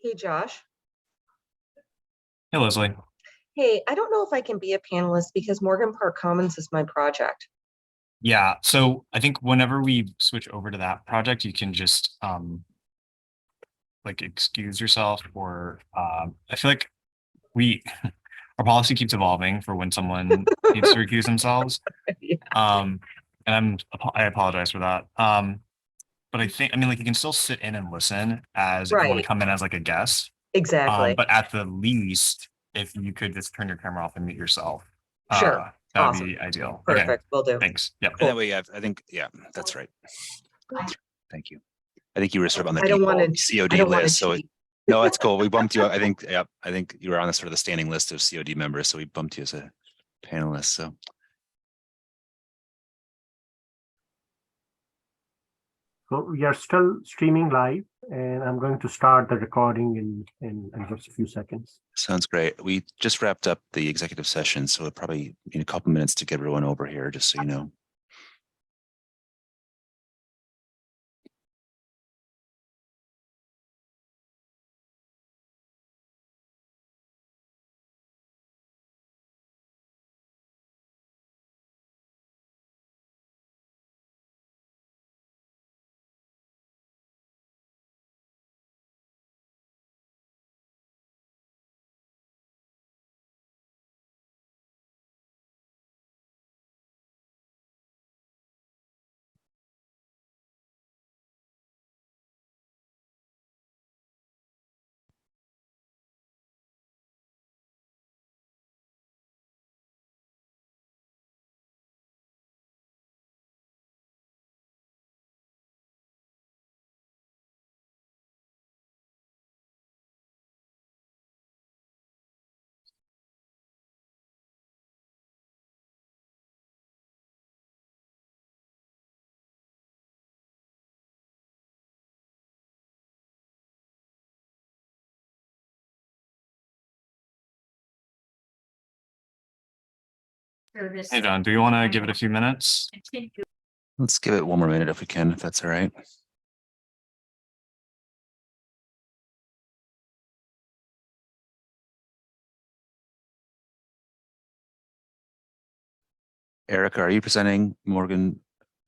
Hey, Josh. Hey, Leslie. Hey, I don't know if I can be a panelist because Morgan Park Commons is my project. Yeah, so I think whenever we switch over to that project, you can just like excuse yourself or I feel like we our policy keeps evolving for when someone needs to recuse themselves. Yeah. And I apologize for that. But I mean like you can still sit in and listen as if you want to Right, come in as like a guest. exactly. But at the least, if you could just turn your camera off and mute yourself, Sure. that would Awesome. be ideal. Okay, Perfect. Will do. thanks. Yep. And that way, I think, yeah, that's right. Thank you. I think you were sort of on the I don't default want to. COD I don't want to list. So cheat. no, that's cool. We bumped you up. I think, yeah, I think you were on the sort of the standing list of COD members. So we bumped you as a panelist. So we are still streaming live, and I'm going to start the recording in just a few seconds. sounds great. We just wrapped up the executive session, so it'll probably need a couple minutes to get everyone over here, just so you know. Hey, John, do you want to give it a few minutes? Let's give it one more minute if we can, if that's all right. Erica, are you presenting Morgan,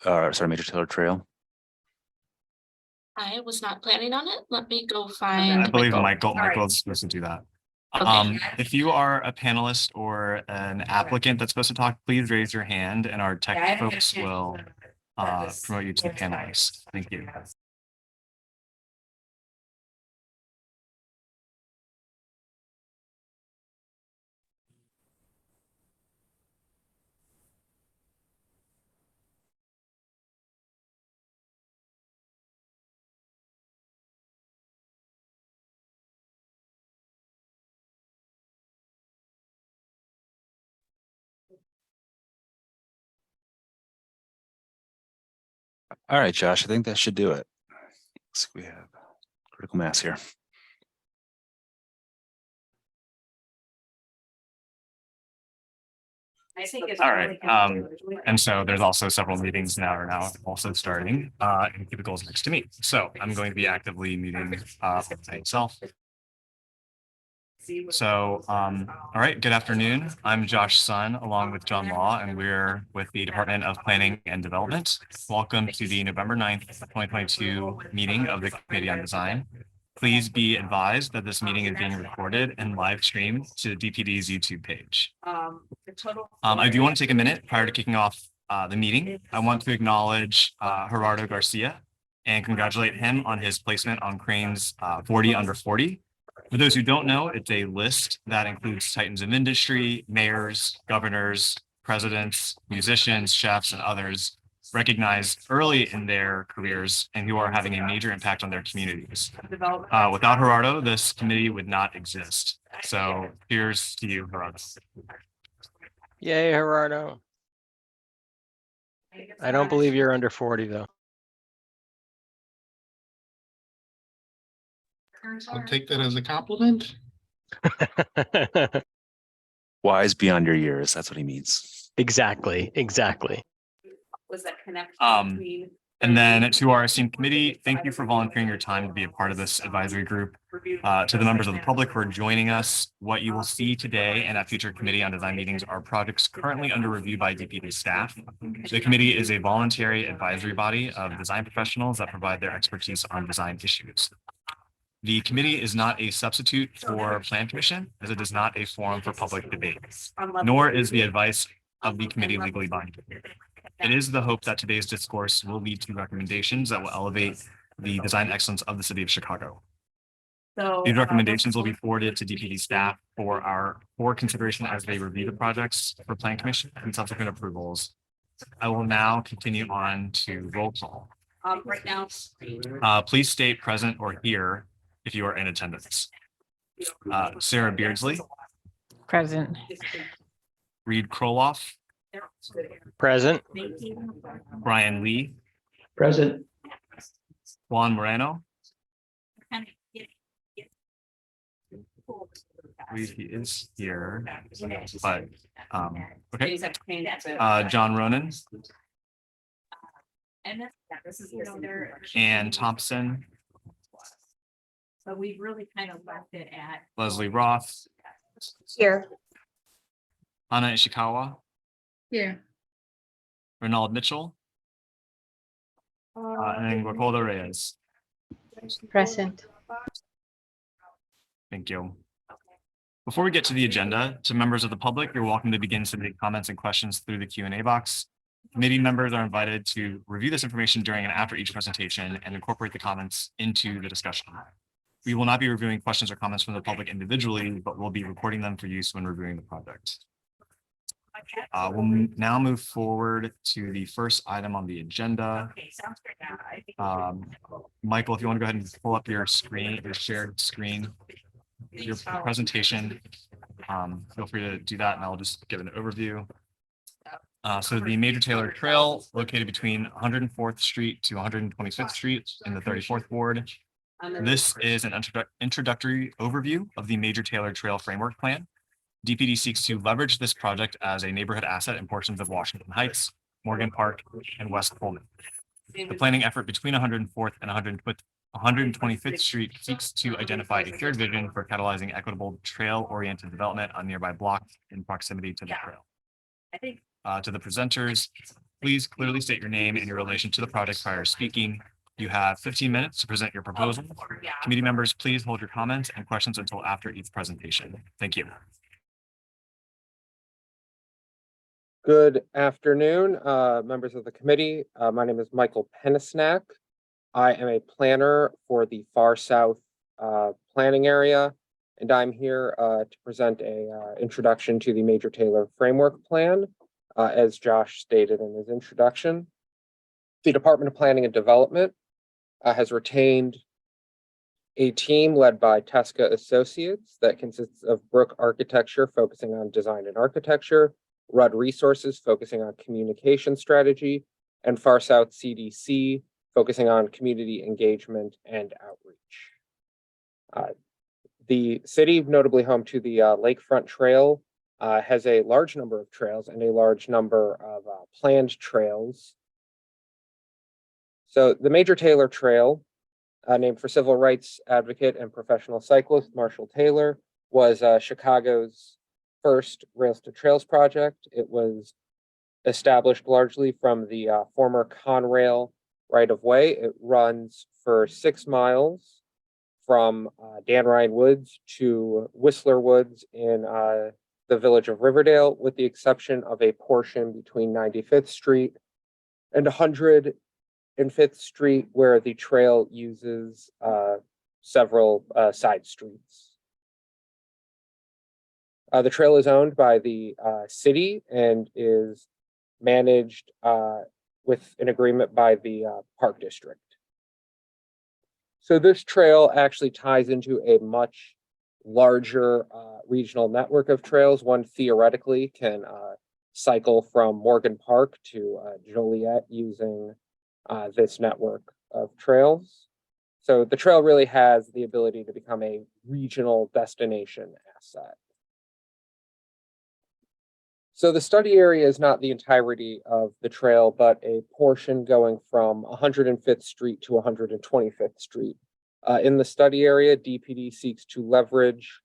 sorry, Major Taylor Trail? I was not planning on it. Let me go find. I believe Michael is supposed to do that. Okay. If you are a panelist or an applicant that's supposed to talk, please raise your hand and our tech folks will promote you to the panelist. Thank you. All right, Josh, I think that should do it. Looks like we have critical mass here. All right. And so there's also several meetings now also starting and cubicles next to me. So I'm going to be actively muting myself. So, all right, good afternoon. I'm Josh Sun, along with John Law, and we're with the Department of Planning and Development. Welcome to the November 9th, 2022 meeting of the Committee on Design. Please be advised that this meeting is being recorded and live streamed to DPD's YouTube page. I do want to take a minute prior to kicking off the meeting. I want to acknowledge Gerardo Garcia and congratulate him on his placement on Crane's 40 under 40. For those who don't know, it's a list that includes titans of industry, mayors, governors, presidents, musicians, chefs, and others recognized early in their careers and who are having a major impact on their communities. Without Gerardo, this committee would not exist. So here's to you, Gerardo. Yay, Gerardo. I don't believe you're under 40 though. I'll take that as a compliment. Wise beyond your years, that's what he means. Exactly. Was that connection between And then to our esteemed committee, thank you for volunteering your time to be a part of this advisory group. To the members of the public who are joining us, what you will see today and at future committee on design meetings are projects currently under review by DPD staff. The committee is a voluntary advisory body of design professionals that provide their expertise on design issues. The committee is not a substitute for Plan Commission, as it is not a forum for public debate, nor is the advice of the committee legally binding. It is the hope that today's discourse will lead to recommendations that will elevate the design excellence of the city of Chicago. These recommendations will be forwarded to DPD staff for consideration as they review the projects for Plan Commission and subsequent approvals. I will now continue on to roll call. Right now. Please state present or here if you are in attendance. Sarah Beardsley, Present. Reed Kroloff, Present. Brian Lee, Present. Juan Moreno. I believe he is here, but okay. John Ronan and Thompson, But we've really kind of left it at. Leslie Roth, Here. Hana Ishikawa, Yeah. Ronald Mitchell, and then Wakoda Reyes. Present. Thank you. Before we get to the agenda, to members of the public, you're welcome to begin submitting comments and questions through the Q&A box. Committee members are invited to review this information during and after each presentation and incorporate the comments into the discussion. We will not be reviewing questions or comments from the public individually, but we'll be recording them for use when reviewing the project. We'll now move forward to the first item on the agenda. Okay, sounds great. Michael, if you want to go ahead and pull up your screen, your shared screen, your presentation, feel free to do that and I'll just give an overview. So the Major Taylor Trail located between 104th Street to 125th Street in the 34th Ward. This is an introductory overview of the Major Taylor Trail Framework Plan. DPD seeks to leverage this project as a neighborhood asset in portions of Washington Heights, Morgan Park, and West Pullman. The planning effort between 104th and 125th Street seeks to identify a shared vision for catalyzing equitable trail-oriented development on nearby blocks in proximity to the trail. To the presenters, please clearly state your name and your relation to the project prior to speaking. You have 15 minutes to present your proposal. Committee members, please hold your comments and questions until after each presentation. Thank you. Good afternoon, members of the committee. My name is Michael Penisnack. I am a planner for the Far South planning area, and I'm here to present a introduction to the Major Taylor Framework Plan, as Josh stated in his introduction. The Department of Planning and Development has retained a team led by Tesca Associates that consists of Brook Architecture, focusing on design and architecture, Rudd Resources, focusing on communication strategy, and Far South CDC, focusing on community engagement and outreach. The city, notably home to the Lakefront Trail, has a large number of trails and a large number of planned trails. So the Major Taylor Trail, named for civil rights advocate and professional cyclist Marshall Taylor, was Chicago's first Rails to Trails project. It was established largely from the former Conrail right-of-way. It runs for 6 miles from Dan Ryan Woods to Whistler Woods in the village of Riverdale, with the exception of a portion between 95th Street and 105th Street, where the trail uses several side streets. The trail is owned by the city and is managed with an agreement by the Park District. So this trail actually ties into a much larger regional network of trails. One theoretically can cycle from Morgan Park to Joliet using this network of trails. So the trail really has the ability to become a regional destination asset. So the study area is not the entirety of the trail, but a portion going from 105th Street to 125th Street. In the study area, DPD seeks to leverage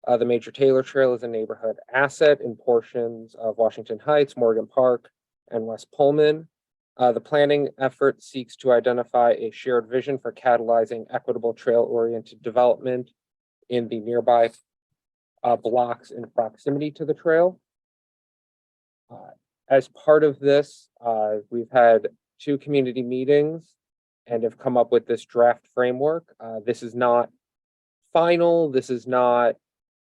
the Major Taylor Trail as a neighborhood asset in portions of Washington Heights, Morgan Park, and West Pullman. The planning effort seeks to identify a shared vision for catalyzing equitable trail-oriented development in the nearby blocks in proximity to the trail. As part of this, we've had 2 community meetings and have come up with this draft framework. This is not final. This is not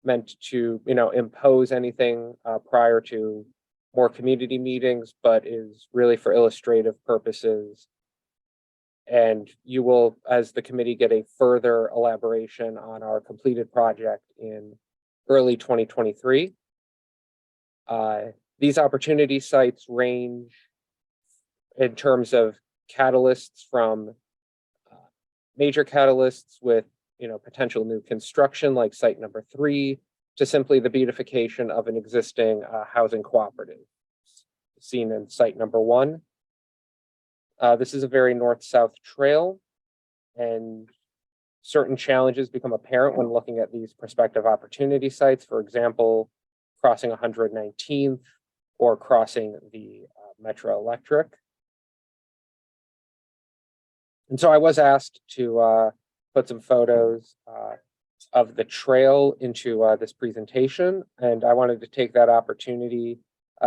meant to, impose anything prior to more community meetings, but is really for illustrative purposes. And you will, as the committee, get a further elaboration on our completed project in early 2023. These opportunity sites range in terms of catalysts from major catalysts with potential new construction like site number 3 to simply the beautification of an existing housing cooperative seen in site number 1. This is a very north-south trail, and certain challenges become apparent when looking at these prospective opportunity sites. For example, crossing 119th or crossing the Metro Electric. And so I was asked to put some photos of the trail into this presentation, and I wanted to take that opportunity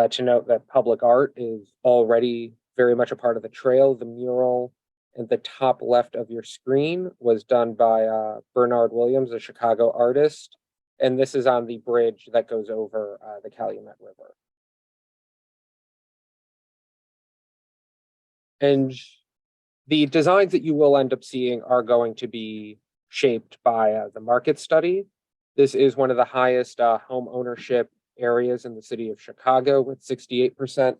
to note that public art is already very much a part of the trail. The mural at the top left of your screen was done by Bernard Williams, a Chicago artist, and this is on the bridge that goes over the Calumet River. And the designs that you will end up seeing are going to be shaped by the market study. This is one of the highest home ownership areas in the city of Chicago, with 68%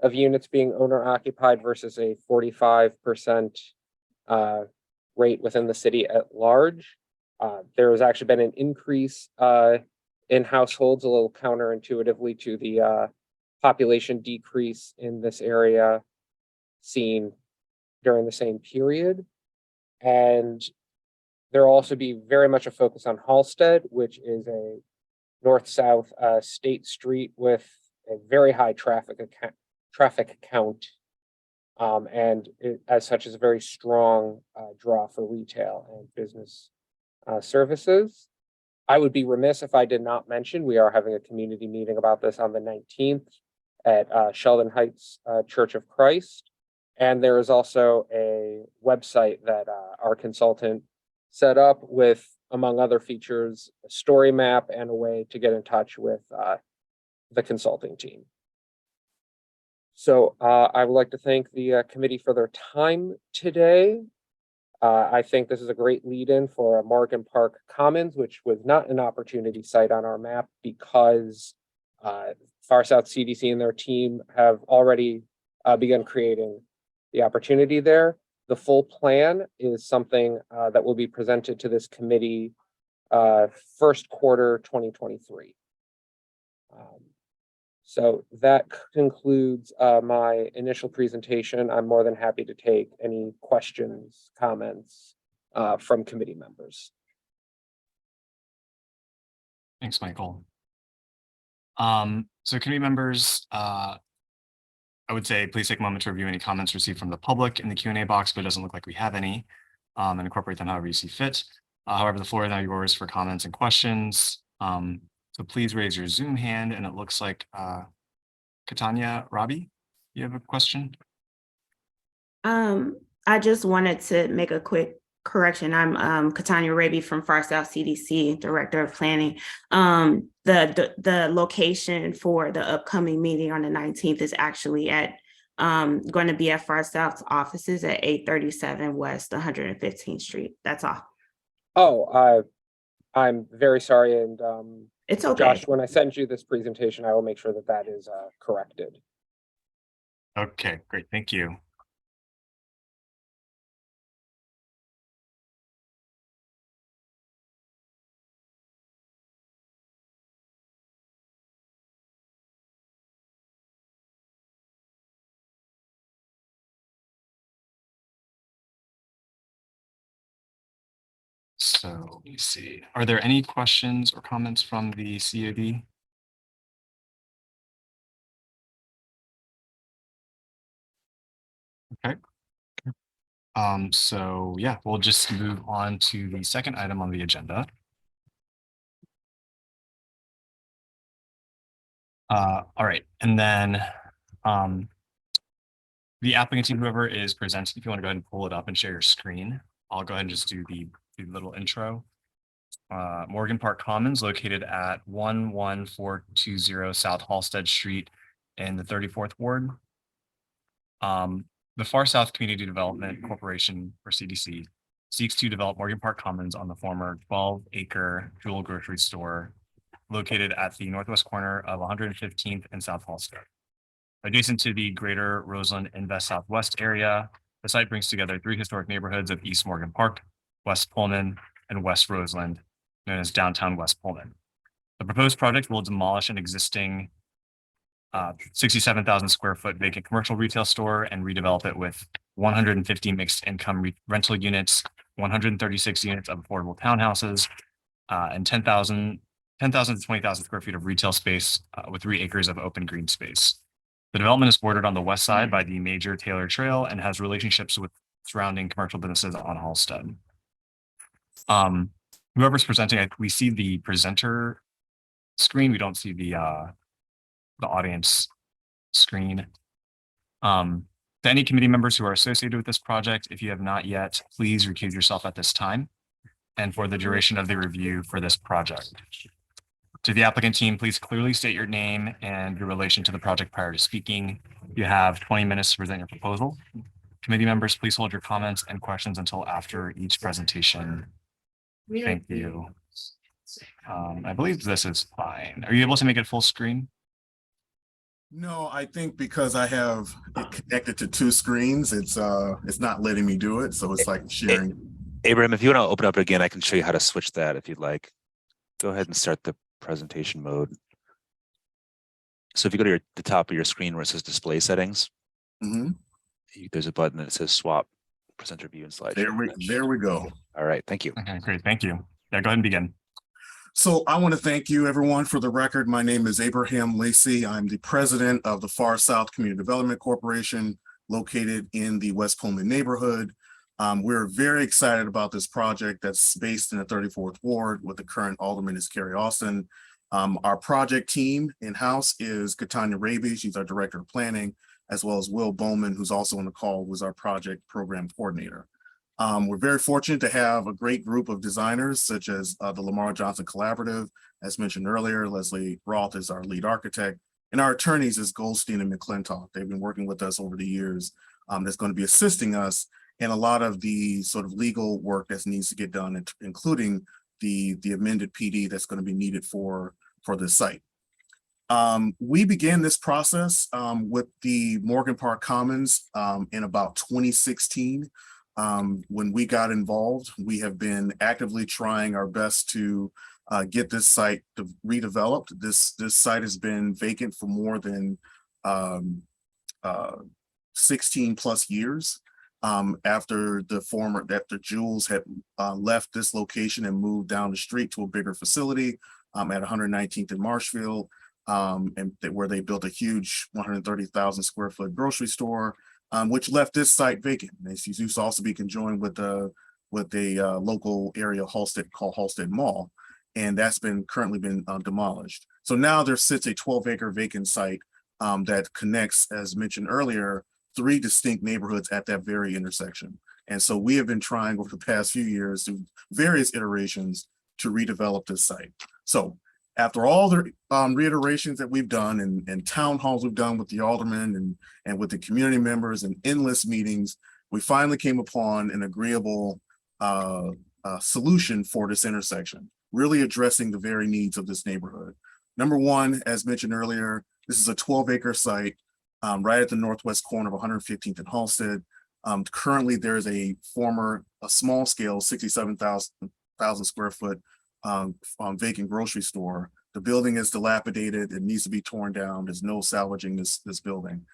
of units being owner occupied versus a 45% rate within the city at large. There has actually been an increase in households, a little counterintuitively to the population decrease in this area seen during the same period. And there will also be very much a focus on Halsted, which is a north-south state street with a very high traffic count, and it, as such, is a very strong draw for retail and business services. I would be remiss if I did not mention we are having a community meeting about this on the 19th at Sheldon Heights Church of Christ. And there is also a website that our consultant set up with, among other features, a story map and a way to get in touch with the consulting team. So I would like to thank the committee for their time today. I think this is a great lead-in for Morgan Park Commons, which was not an opportunity site on our map because Far South CDC and their team have already begun creating the opportunity there. The full plan is something that will be presented to this committee first quarter 2023. So that concludes my initial presentation. I'm more than happy to take any questions, comments from committee members. Thanks, Michael. So committee members, I would say please take a moment to review any comments received from the public in the Q&A box, but it doesn't look like we have any, and incorporate them however you see fit. However, the floor is now yours for comments and questions. So please raise your Zoom hand, and it looks like Katanya Rabi, you have a question? I just wanted to make a quick correction. I'm Katanya Raby from Far South CDC, Director of Planning. The location for the upcoming meeting on the 19th is actually at going to be at Far South's offices at 837 West 115th Street. That's all. Oh, I'm very sorry, and it's okay. Josh, when I send you this presentation, I will make sure that that is corrected. Okay, great, thank you. So let me see. Are there any questions or comments from the COD? Okay. So yeah, we'll just move on to the second item on the agenda. All right, and then the applicant team, whoever is presenting, if you want to go ahead and pull it up and share your screen, I'll go ahead and just do the little intro. Morgan Park Commons, located at 11420 South Halsted Street in the 34th Ward. The Far South Community Development Corporation, or CDC, seeks to develop Morgan Park Commons on the former 12-acre Jewel grocery store located at the northwest corner of 115th and South Halsted. Adjacent to the greater Roseland Invest Southwest area, the site brings together 3 historic neighborhoods of East Morgan Park, West Pullman, and West Roseland, known as downtown West Pullman. The proposed project will demolish an existing 67,000 square foot vacant commercial retail store and redevelop it with 150 mixed income rental units, 136 units of affordable townhouses, and 10,000 to 20,000 square feet of retail space with 3 acres of open green space. The development is bordered on the west side by the major Taylor Trail and has relationships with surrounding commercial businesses on Halsted. Whoever's presenting, we see the presenter screen. We don't see the audience screen. To any committee members who are associated with this project, if you have not yet, please recuse yourself at this time and for the duration of the review for this project. To the applicant team, please clearly state your name and your relation to the project prior to speaking. You have 20 minutes to present your proposal. Committee members, please hold your comments and questions until after each presentation. Thank you. I believe this is fine. Are you able to make it full screen? No, I think because I have it connected to 2 screens, it's not letting me do it. So it's like sharing. Abraham, if you want to open up again, I can show you how to switch that if you'd like. Go ahead and start the presentation mode. So if you go to the top of your screen where it says display settings, there's a button that says swap presenter view and slideshow. There we go. All right, thank you. Okay, great, thank you. Yeah, go ahead and begin. So I want to thank you, everyone. For the record, my name is Abraham Lacey. I'm the president of the Far South Community Development Corporation, located in the West Pullman neighborhood. We're very excited about this project that's based in the 34th Ward with the current alderman is Carrie Austin. Our project team in-house is Katanya Raby, she's our director of planning, as well as Will Bowman, who's also on the call, who's our project program coordinator. We're very fortunate to have a great group of designers such as the Lamar Johnson Collaborative. As mentioned earlier, Leslie Roth is our lead architect, and our attorneys is Goldstein and McClintock. They've been working with us over the years. That's going to be assisting us in a lot of the sort of legal work that needs to get done, including the amended PD that's going to be needed for this site. We began this process with the Morgan Park Commons in about 2016. When we got involved, we have been actively trying our best to get this site redeveloped. This site has been vacant for more than 16 plus years. After Jules had left this location and moved down the street to a bigger facility at 119th and Marshfield, where they built a huge 130,000 square foot grocery store, which left this site vacant. This used to also be conjoined with a local area called Halsted Mall, and that's currently been demolished. So now there sits a 12-acre vacant site that connects, as mentioned earlier, 3 distinct neighborhoods at that very intersection. And so we have been trying over the past few years through various iterations to redevelop this site. So after all the reiterations that we've done and town halls we've done with the aldermen and with the community members and endless meetings, we finally came upon an agreeable solution for this intersection, really addressing the very needs of this neighborhood. Number one, as mentioned earlier, this is a 12-acre site right at the northwest corner of 115th and Halsted. Currently, there's a small scale 67,000 square foot vacant grocery store. The building is dilapidated. It needs to be torn down. There's no salvaging this building.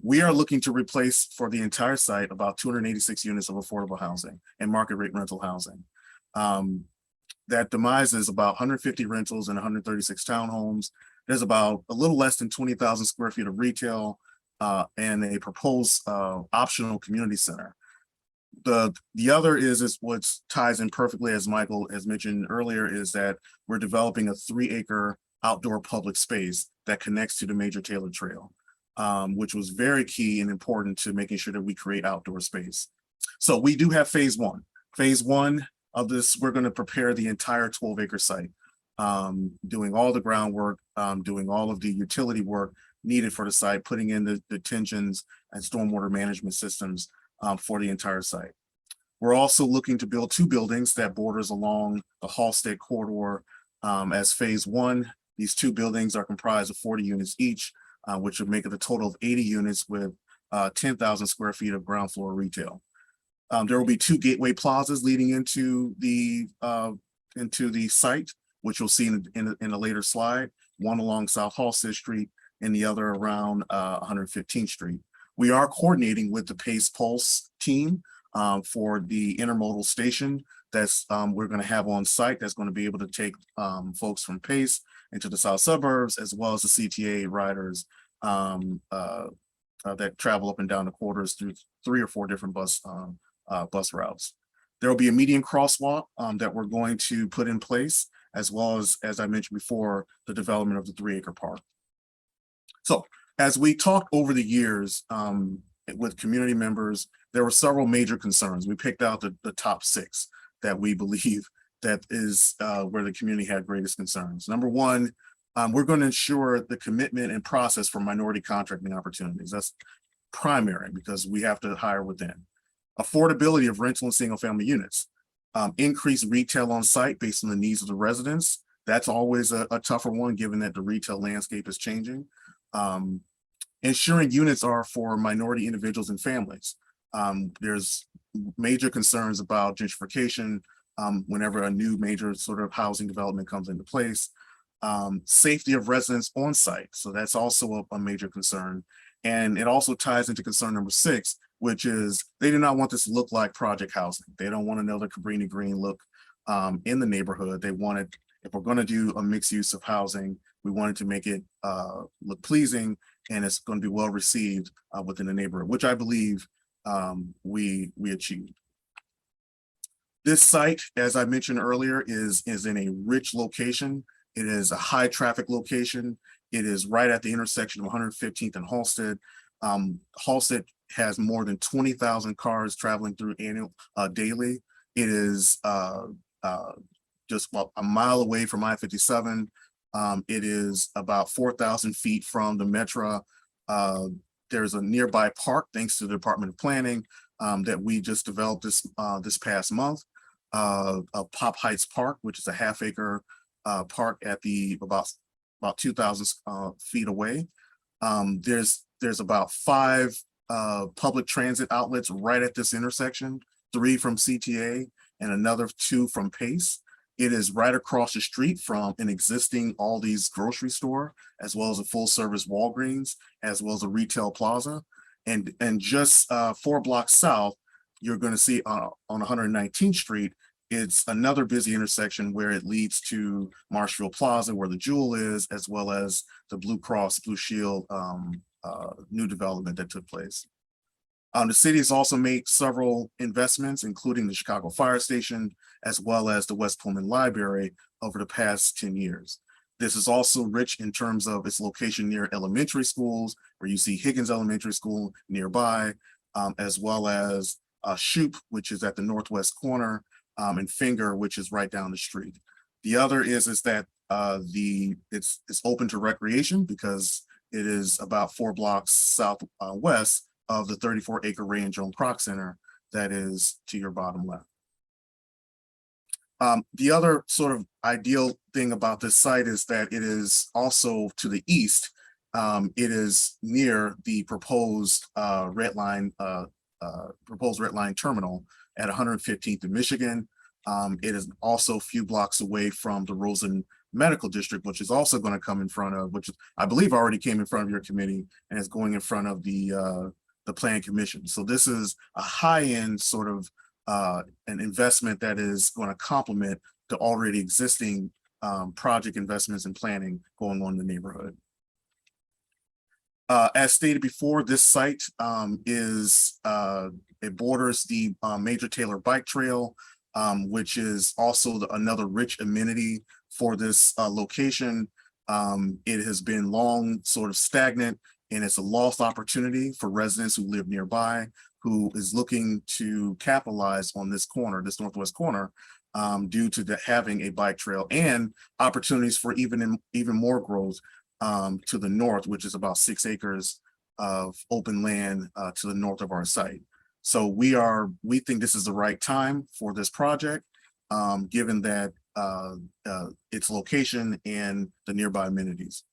We are looking to replace for the entire site about 286 units of affordable housing and market rate rental housing. That demises about 150 rentals and 136 townhomes. There's about a little less than 20,000 square feet of retail and a proposed optional community center. The other is what ties in perfectly, as Michael has mentioned earlier, is that we're developing a 3-acre outdoor public space that connects to the Major Taylor Trail, which was very key and important to making sure that we create outdoor space. So we do have phase one. Phase one of this, we're going to prepare the entire 12-acre site, doing all the groundwork, doing all of the utility work needed for the site, putting in the detentions and stormwater management systems for the entire site. We're also looking to build 2 buildings that borders along the Halsted corridor as phase one. These 2 buildings are comprised of 40 units each, which would make it a total of 80 units with 10,000 square feet of ground floor retail. There will be 2 gateway plazas leading into the site, which you'll see in a later slide, one along South Halsted Street and the other around 115th Street. We are coordinating with the Pace Pulse team for the intermodal station that's we're going to have on site that's going to be able to take folks from Pace into the south suburbs, as well as the CTA riders that travel up and down the corridors through 3 or 4 different bus routes. There will be a median crosswalk that we're going to put in place, as well as I mentioned before, the development of the 3-acre park. So as we talked over the years with community members, there were several major concerns. We picked out the top 6 that we believe that is where the community had greatest concerns. Number one, we're going to ensure the commitment and process for minority contracting opportunities. That's primary because we have to hire within. Affordability of rental and single family units. Increase retail on site based on the needs of the residents. That's always a tougher one given that the retail landscape is changing. Ensuring units are for minority individuals and families. There's major concerns about gentrification whenever a new major sort of housing development comes into place. Safety of residents on site. So that's also a major concern. And it also ties into concern number 6, which is they do not want this to look like project housing. They don't want another Cabrini Green look in the neighborhood. They wanted, if we're going to do a mixed use of housing, we wanted to make it look pleasing and it's going to be well received within the neighborhood, which I believe we achieved. This site, as I mentioned earlier, is in a rich location. It is a high traffic location. It is right at the intersection of 115th and Halsted. Halsted has more than 20,000 cars traveling through daily. It is just about a mile away from I-57. It is about 4,000 feet from the Metro. There's a nearby park, thanks to the Department of Planning, that we just developed this past month. Pop Heights Park, which is a half-acre park at the about 2,000 feet away. There's about 5 public transit outlets right at this intersection, 3 from CTA and another 2 from Pace. It is right across the street from an existing Aldi's grocery store, as well as a full service Walgreens, as well as a retail plaza. And just 4 blocks south, you're going to see on 119th Street, it's another busy intersection where it leads to Marshfield Plaza, where the Jewel is, as well as the Blue Cross Blue Shield new development that took place. The city has also made several investments, including the Chicago Fire Station, as well as the West Pullman Library over the past 10 years. This is also rich in terms of its location near elementary schools, where you see Higgins Elementary School nearby, as well as Shoup, which is at the northwest corner, and Finger, which is right down the street. The other is that it's open to recreation because it is about 4 blocks southwest of the 34-acre Ray and Joan Kroc Center that is to your bottom left. The other sort of ideal thing about this site is that it is also to the east. It is near the proposed red line terminal at 115th in Michigan. It is also a few blocks away from the Rosen Medical District, which is also going to come in front of, which I believe already came in front of your committee and is going in front of the Plan Commission. So this is a high-end sort of an investment that is going to complement the already existing project investments and planning going on in the neighborhood. As stated before, this site it borders the Major Taylor Bike Trail, which is also another rich amenity for this location. It has been long sort of stagnant, and it's a lost opportunity for residents who live nearby, who is looking to capitalize on this corner, this northwest corner, due to having a bike trail and opportunities for even more growth to the north, which is about 6 acres of open land to the north of our site. So we think this is the right time for this project, given that its location and the nearby amenities.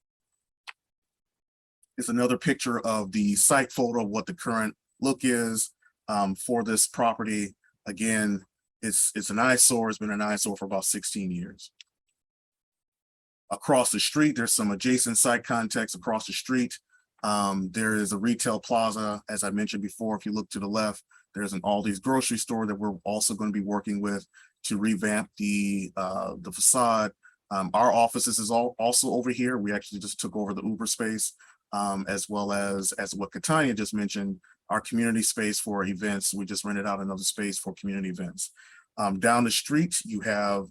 It's another picture of the site photo of what the current look is for this property. Again, it's an eyesore. It's been an eyesore for about 16 years. Across the street, there's some adjacent site context across the street. There is a retail plaza, as I mentioned before. If you look to the left, there's an Aldi's grocery store that we're also going to be working with to revamp the facade. Our offices is also over here. We actually just took over the Uber space, as well as what Katanya just mentioned, our community space for events. We just rented out another space for community events. Down the street, you have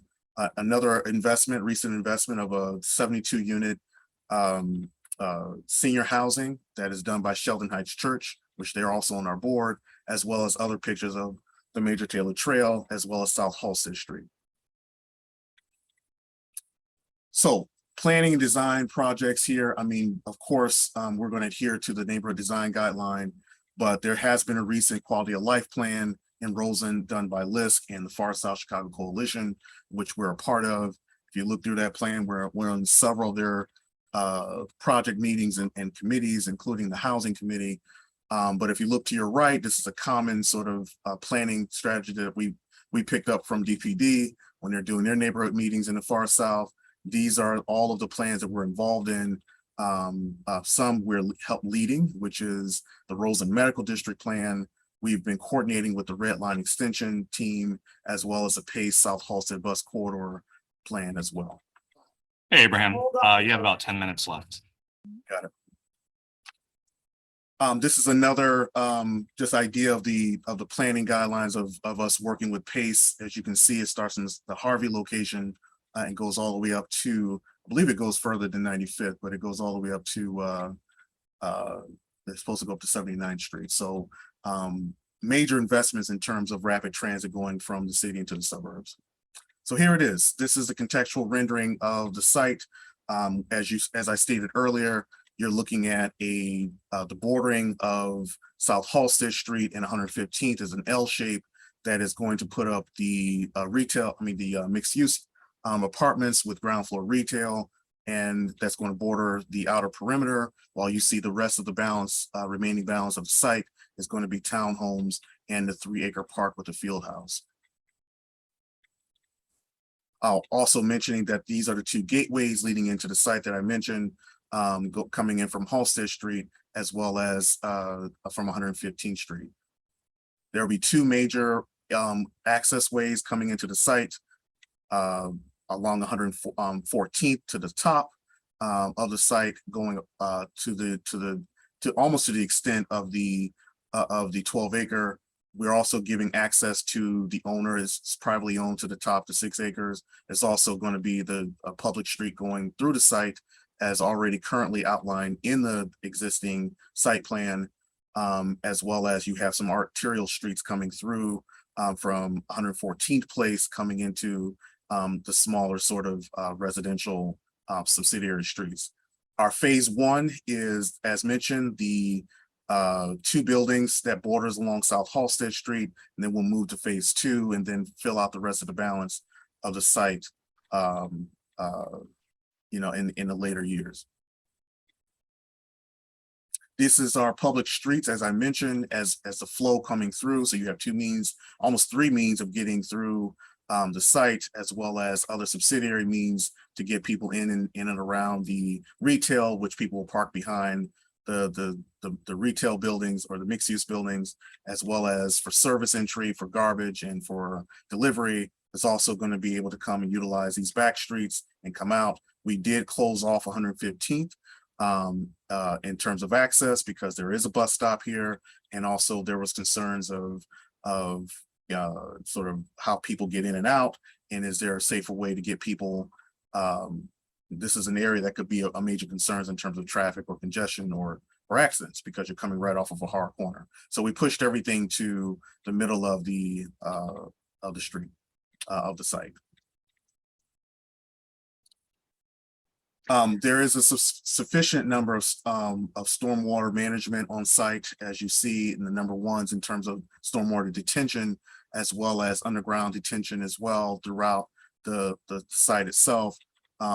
another recent investment of a 72 unit senior housing that is done by Sheldon Heights Church, which they're also on our board, as well as other pictures of the Major Taylor Trail, as well as South Halsted Street. So planning and design projects here, I mean, of course, we're going to adhere to the neighborhood design guideline, but there has been a recent quality of life plan in Rosen done by LISC and the Far South Chicago Coalition, which we're a part of. If you look through that plan, we're on several of their project meetings and committees, including the housing committee. But if you look to your right, this is a common sort of planning strategy that we picked up from DPD when they're doing their neighborhood meetings in the Far South. These are all of the plans that we're involved in. Some we're leading, which is the Rosen Medical District Plan. We've been coordinating with the Red Line Extension team, as well as the PACE South Halsted Bus Corridor plan as well. Hey, Abraham, you have about 10 minutes left. Got it. This is another just idea of the planning guidelines of us working with PACE. As you can see, it starts in the Harvey location and goes all the way up to, I believe it goes further than 95th, but it goes all the way up to, it's supposed to go up to 79th Street. So major investments in terms of rapid transit going from the city into the suburbs. So here it is. This is the contextual rendering of the site. As I stated earlier, you're looking at the bordering of South Halsted Street and 115th is an L shape that is going to put up the mixed use apartments with ground floor retail, and that's going to border the outer perimeter, while you see the rest of the remaining balance of the site is going to be townhomes and the 3-acre park with the field house. Also mentioning that these are the 2 gateways leading into the site that I mentioned, coming in from Halsted Street, as well as from 115th Street. There will be 2 major access ways coming into the site along 114th to the top of the site, going to almost to the extent of the 12-acre. We're also giving access to the owner, is privately owned, to the top to 6 acres. It's also going to be the public street going through the site, as already currently outlined in the existing site plan, as well as you have some arterial streets coming through from 114th Place coming into the smaller sort of residential subsidiary streets. Our phase 1 is, as mentioned, the 2 buildings that borders along South Halsted Street, and then we'll move to phase 2 and then fill out the rest of the balance of the site, in the later years. This is our public streets, as I mentioned, as the flow coming through. So you have 2 means, almost 3 means of getting through the site, as well as other subsidiary means to get people in and around the retail, which people will park behind the retail buildings or the mixed use buildings, as well as for service entry, for garbage and for delivery. Is also going to be able to come and utilize these back streets and come out. We did close off 115th in terms of access because there is a bus stop here, and also there was concerns of sort of how people get in and out, and is there a safer way to get people. This is an area that could be a major concern in terms of traffic or congestion or accidents because you're coming right off of a hard corner. So we pushed everything to the middle of the street. Of the site. There is a sufficient number of stormwater management on site, as you see in the number ones in terms of stormwater detention, as well as underground detention as well throughout the site itself.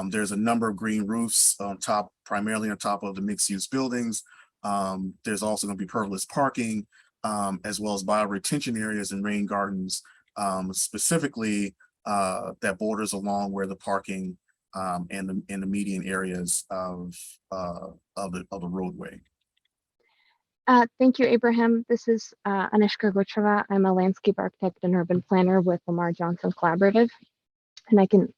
There's a number of green roofs on top, primarily on top of the mixed-use buildings. There's also going to be pervious parking, as well as bioretention areas and rain gardens. Specifically that borders along where the parking and the median areas of the roadway. Thank you, Abraham. This is Anishka Gocheva. I'm a landscape architect and urban planner with Lamar Johnson Collaborative, and I can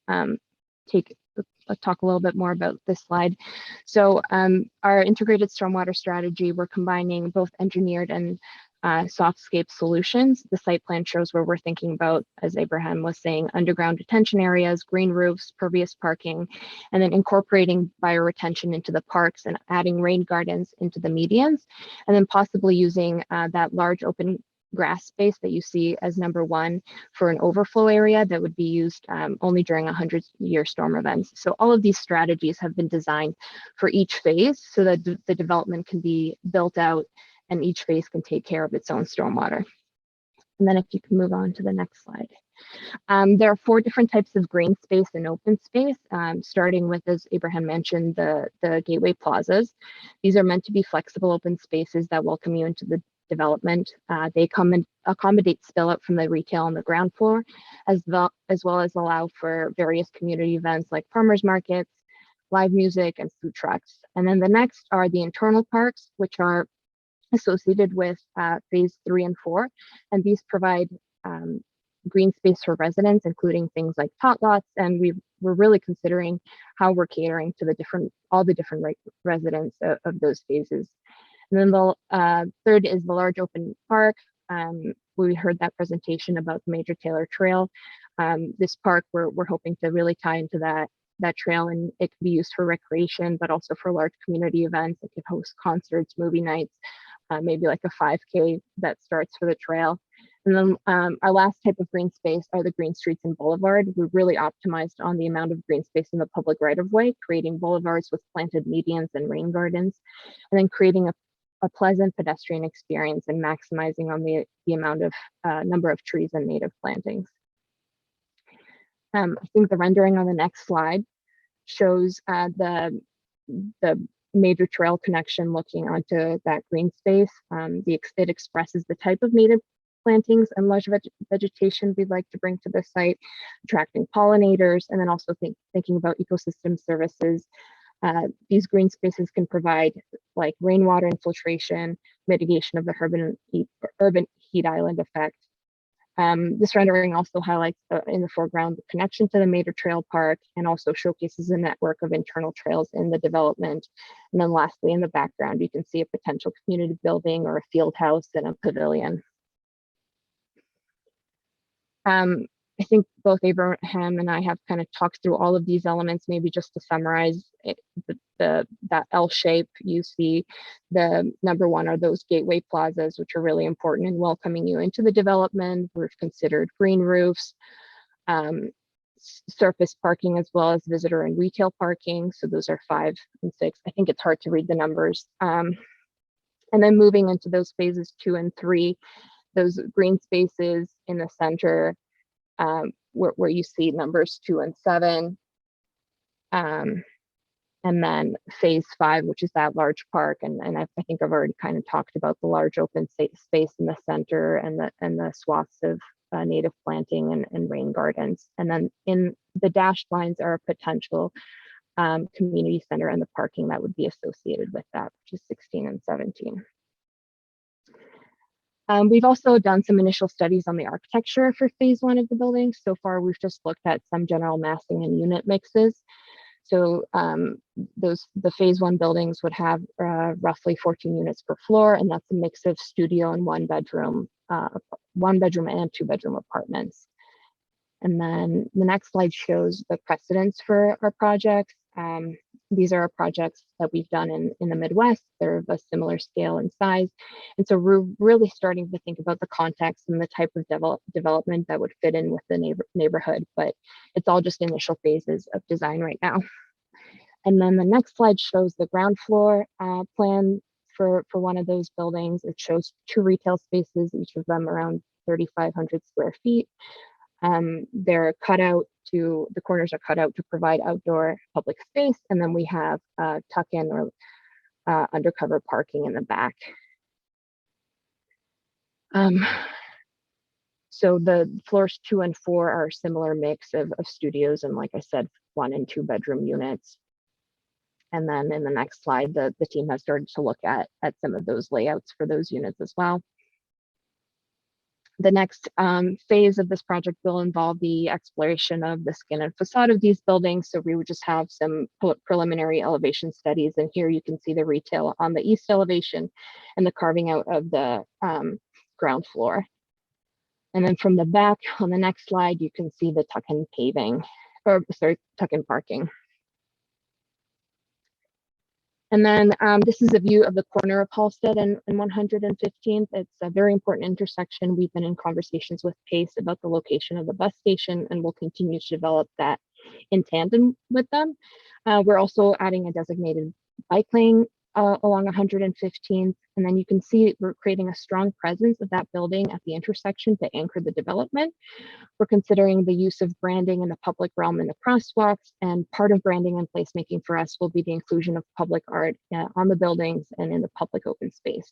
talk a little bit more about this slide. So our integrated stormwater strategy, we're combining both engineered and softscape solutions. The site plan shows where we're thinking about, as Abraham was saying, underground detention areas, green roofs, pervious parking, and then incorporating bioretention into the parks and adding rain gardens into the medians, and then possibly using that large open grass space that you see as number one for an overflow area that would be used only during 100-year storm events. So all of these strategies have been designed for each phase so that the development can be built out and each phase can take care of its own stormwater. And then if you can move on to the next slide. There are 4 different types of green space and open space, starting with, as Abraham mentioned, the gateway plazas. These are meant to be flexible open spaces that welcome you into the development. They come and accommodate spill out from the retail on the ground floor, as well as allow for various community events like farmers markets, live music, and food trucks. And then the next are the internal parks, which are associated with phase 3 and 4, and these provide green space for residents, including things like tot lots, and we're really considering how we're catering to all the different residents of those phases. And then the third is the large open park. We heard that presentation about the Major Taylor Trail. This park, we're hoping to really tie into that trail, and it can be used for recreation, but also for large community events. It could host concerts, movie nights, maybe like a 5K that starts for the trail. And then our last type of green space are the green streets and boulevard. We're really optimized on the amount of green space in the public right of way, creating boulevards with planted medians and rain gardens, and then creating a pleasant pedestrian experience and maximizing on the amount of number of trees and native plantings. I think the rendering on the next slide shows the major trail connection looking onto that green space. It expresses the type of native plantings and lush vegetation we'd like to bring to the site, attracting pollinators, and then also thinking about ecosystem services. These green spaces can provide like rainwater infiltration, mitigation of the urban heat island effect. This rendering also highlights in the foreground the connection to the Major Trail Park, and also showcases a network of internal trails in the development. And then lastly, in the background, you can see a potential community building or a field house and a pavilion. I think both Abraham and I have kind of talked through all of these elements. Maybe just to summarize that L shape, you see the number one are those gateway plazas, which are really important in welcoming you into the development. We've considered green roofs, surface parking, as well as visitor and retail parking. So those are 5 and 6. I think it's hard to read the numbers. And then moving into those phases 2 and 3, those green spaces in the center, where you see numbers 2 and 7. And then phase 5, which is that large park. And I think I've already kind of talked about the large open space in the center and the swaths of native planting and rain gardens. And then in the dashed lines are potential community center and the parking that would be associated with that, which is 16 and 17. We've also done some initial studies on the architecture for phase 1 of the building. So far, we've just looked at some general massing and unit mixes. So the phase 1 buildings would have roughly 14 units per floor, and that's a mix of studio and one bedroom and 2-bedroom apartments. And then the next slide shows the precedents for our projects. These are projects that we've done in the Midwest. They're of a similar scale and size. And so we're really starting to think about the context and the type of development that would fit in with the neighborhood, but it's all just initial phases of design right now. And then the next slide shows the ground floor plan for one of those buildings. It shows 2 retail spaces, each of them around 3,500 square feet. They're cut out the corners are cut out to provide outdoor public space. And then we have tuck-in or undercover parking in the back. So the floors 2 and 4 are a similar mix of studios and, like I said, 1 and 2 bedroom units. And then in the next slide, the team has started to look at some of those layouts for those units as well. The next phase of this project will involve the exploration of the skin and facade of these buildings. So we would just have some preliminary elevation studies. And here you can see the retail on the east elevation and the carving out of the ground floor. And then from the back on the next slide, you can see the tuck-in paving, or sorry, tuck-in parking. And then this is a view of the corner of Halsted and 115th. It's a very important intersection. We've been in conversations with Pace about the location of the bus station, and we'll continue to develop that in tandem with them. We're also adding a designated bike lane along 115th. And then you can see we're creating a strong presence of that building at the intersection to anchor the development. We're considering the use of branding in the public realm in the crosswalks, and part of branding and placemaking for us will be the inclusion of public art on the buildings and in the public open space.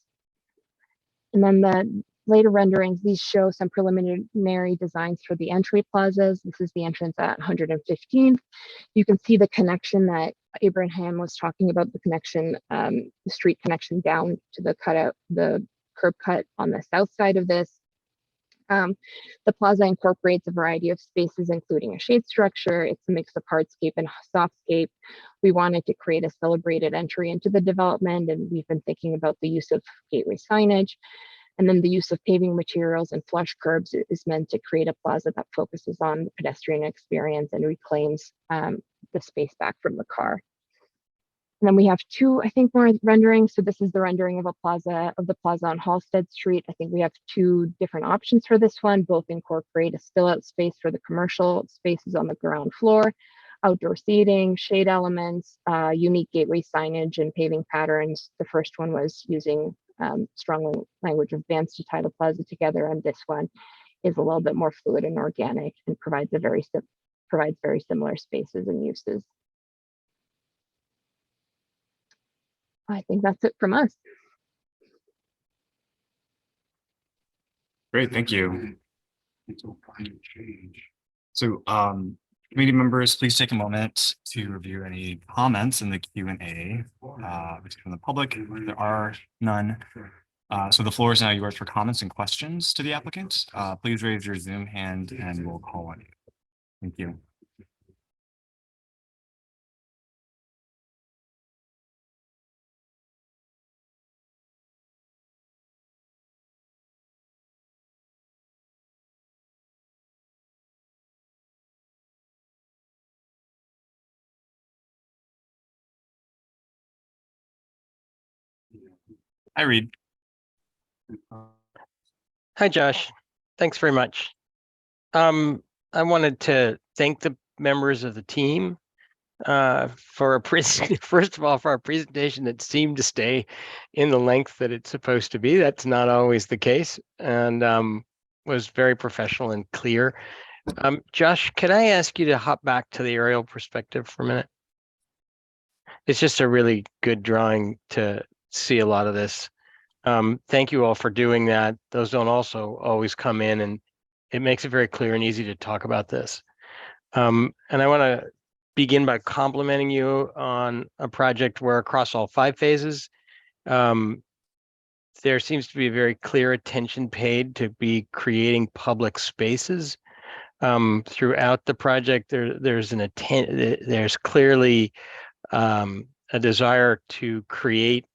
And then the later renderings, these show some preliminary designs for the entry plazas. This is the entrance at 115th. You can see the connection that Abraham was talking about, the connection, the street connection down to the cutout, the curb cut on the south side of this. The plaza incorporates a variety of spaces, including a shade structure. It's a mix of hardscape and softscape. We wanted to create a celebrated entry into the development, and we've been thinking about the use of gateway signage. And then the use of paving materials and flush curbs is meant to create a plaza that focuses on the pedestrian experience and reclaims the space back from the car. And then we have 2, I think, more renderings. So this is the rendering of the plaza on Halsted Street. I think we have 2 different options for this one. Both incorporate a still out space for the commercial spaces on the ground floor, outdoor seating, shade elements, unique gateway signage, and paving patterns. The first one was using strong language of bands to tie the plaza together, and this one is a little bit more fluid and organic and provides very similar spaces and uses. I think that's it from us. Great, thank you. So committee members, please take a moment to review any comments in the Q&A from the public. There are none. So the floor is now yours for comments and questions to the applicant. Please raise your Zoom hand and we'll call on you. Thank you. Hi, Reed. Hi, Josh. Thanks very much. I wanted to thank the members of the team for first of all, for our presentation that seemed to stay in the length that it's supposed to be. That's not always the case, and was very professional and clear. Josh, could I ask you to hop back to the aerial perspective for a minute? It's just a really good drawing to see a lot of this. Thank you all for doing that. Those don't also always come in, and it makes it very clear and easy to talk about this. And I want to begin by complimenting you on a project where across all 5 phases, there seems to be a very clear attention paid to be creating public spaces. Throughout the project, there's clearly a desire to create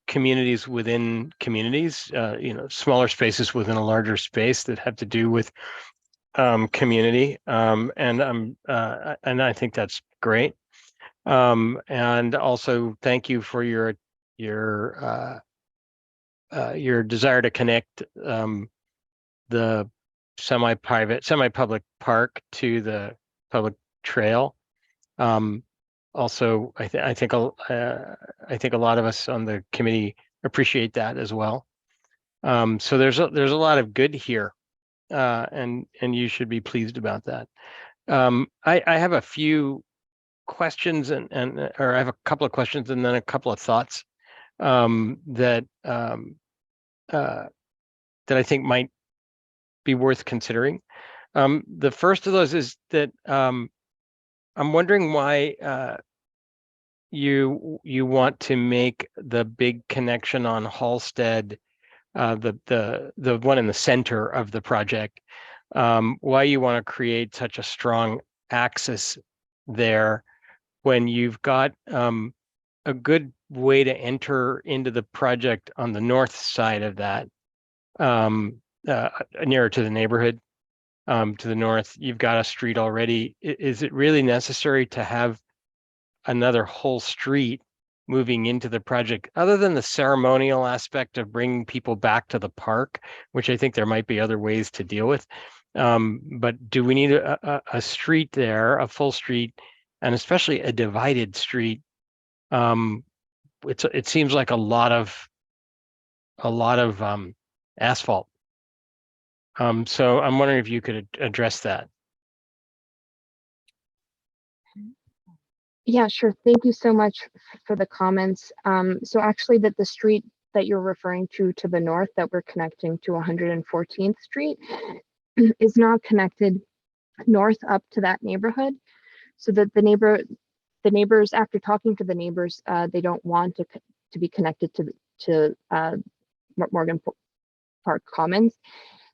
communities within communities, smaller spaces within a larger space that have to do with community. And I think that's great. And also thank you for your desire to connect the semi-public park to the public trail. Also, I think a lot of us on the committee appreciate that as well. So there's a lot of good here, and you should be pleased about that. I have a few questions or I have a couple of questions and then a couple of thoughts that I think might be worth considering. The first of those is that I'm wondering why you want to make the big connection on Halsted, the one in the center of the project, why you want to create such a strong axis there when you've got a good way to enter into the project on the north side of that, nearer to the neighborhood. To the north, you've got a street already. Is it really necessary to have another whole street moving into the project, other than the ceremonial aspect of bringing people back to the park, which I think there might be other ways to deal with? But do we need a street there, a full street, and especially a divided street? It seems like a lot of asphalt. So I'm wondering if you could address that. Yeah, sure. Thank you so much for the comments. So actually the street that you're referring to the north that we're connecting to 114th Street is not connected north up to that neighborhood. So that the neighbors, after talking to the neighbors, they don't want to be connected to Morgan Park Commons.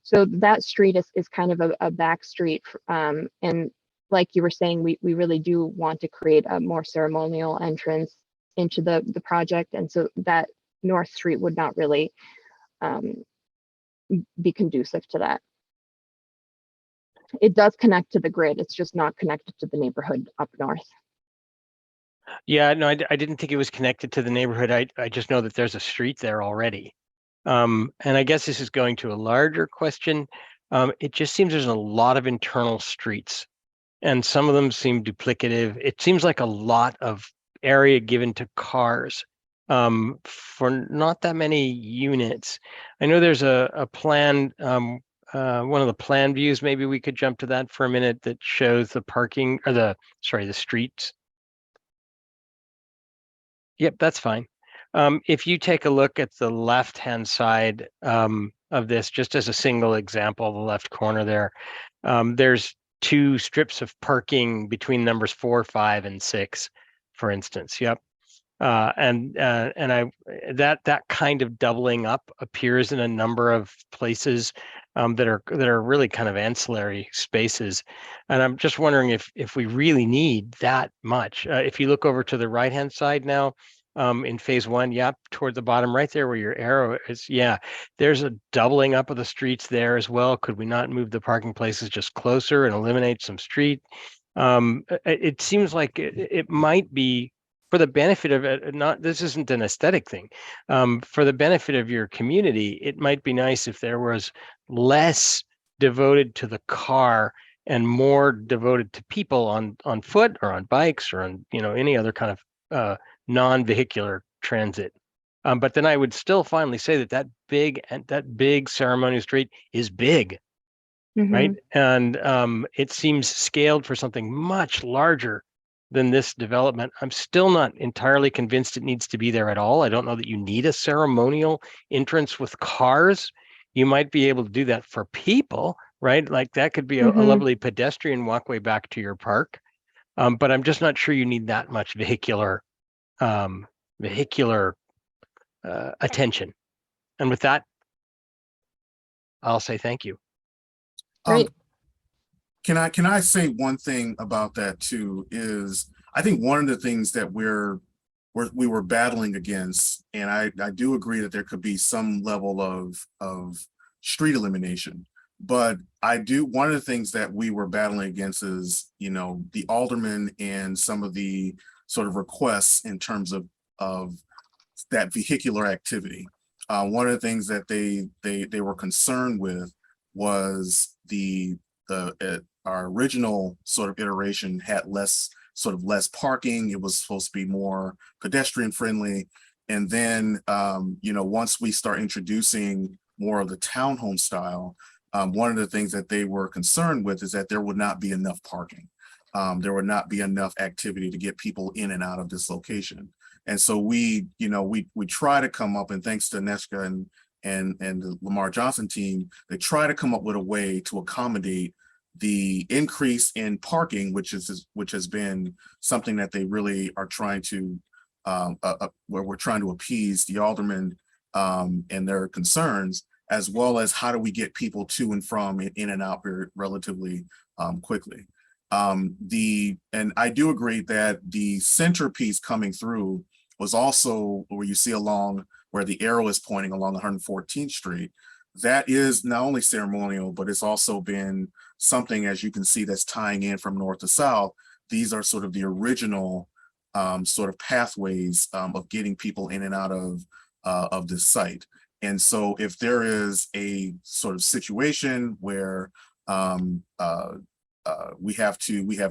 So that street is kind of a back street, and like you were saying, we really do want to create a more ceremonial entrance into the project, and so that north street would not really be conducive to that. It does connect to the grid, it's just not connected to the neighborhood up north. Yeah, no, I didn't think it was connected to the neighborhood. I just know that there's a street there already. And I guess this is going to a larger question. It just seems there's a lot of internal streets, and some of them seem duplicative. It seems like a lot of area given to cars for not that many units. I know there's a plan, one of the plan views, maybe we could jump to that for a minute, that shows the parking or the streets. Yep, that's fine. If you take a look at the left-hand side of this, just as a single example, the left corner there, there's 2 strips of parking between numbers 4, 5, and 6, for instance. Yep. And that kind of doubling up appears in a number of places that are really kind of ancillary spaces. And I'm just wondering if we really need that much. If you look over to the right-hand side now, in phase 1, yep, toward the bottom right there where your arrow is, yeah, there's a doubling up of the streets there as well. Could we not move the parking places just closer and eliminate some street? It seems like it might be for the benefit of it, this isn't an aesthetic thing. For the benefit of your community, it might be nice if there was less devoted to the car and more devoted to people on foot or on bikes or on any other kind of non-vehicular transit. But then I would still finally say that big ceremonial street is big, right? And it seems scaled for something much larger than this development. I'm still not entirely convinced it needs to be there at all. I don't know that you need a ceremonial entrance with cars. You might be able to do that for people, right? Like that could be a lovely pedestrian walkway back to your park. But I'm just not sure you need that much vehicular attention. And with that, I'll say thank you. Great. Can I say one thing about that too? Is I think one of the things that we were battling against, and I do agree that there could be some level of street elimination, but one of the things that we were battling against is, you know, the aldermen and some of the sort of requests in terms of that vehicular activity. One of the things that they were concerned with was our original sort of iteration had less parking. It was supposed to be more pedestrian friendly. And then, you know, once we start introducing more of the townhome style, one of the things that they were concerned with is that there would not be enough parking. There would not be enough activity to get people in and out of this location. And so we try to come up, and thanks to Neshka and the Lamar Johnson team, they try to come up with a way to accommodate the increase in parking, which has been something that they really are trying to, where we're trying to appease the aldermen and their concerns, as well as how do we get people to and from in and out relatively quickly. And I do agree that the centerpiece coming through was also where you see along where the arrow is pointing along 114th Street. That is not only ceremonial, but it's also been something, as you can see, that's tying in from north to south. These are sort of the original sort of pathways of getting people in and out of this site. And so if there is a sort of situation where we have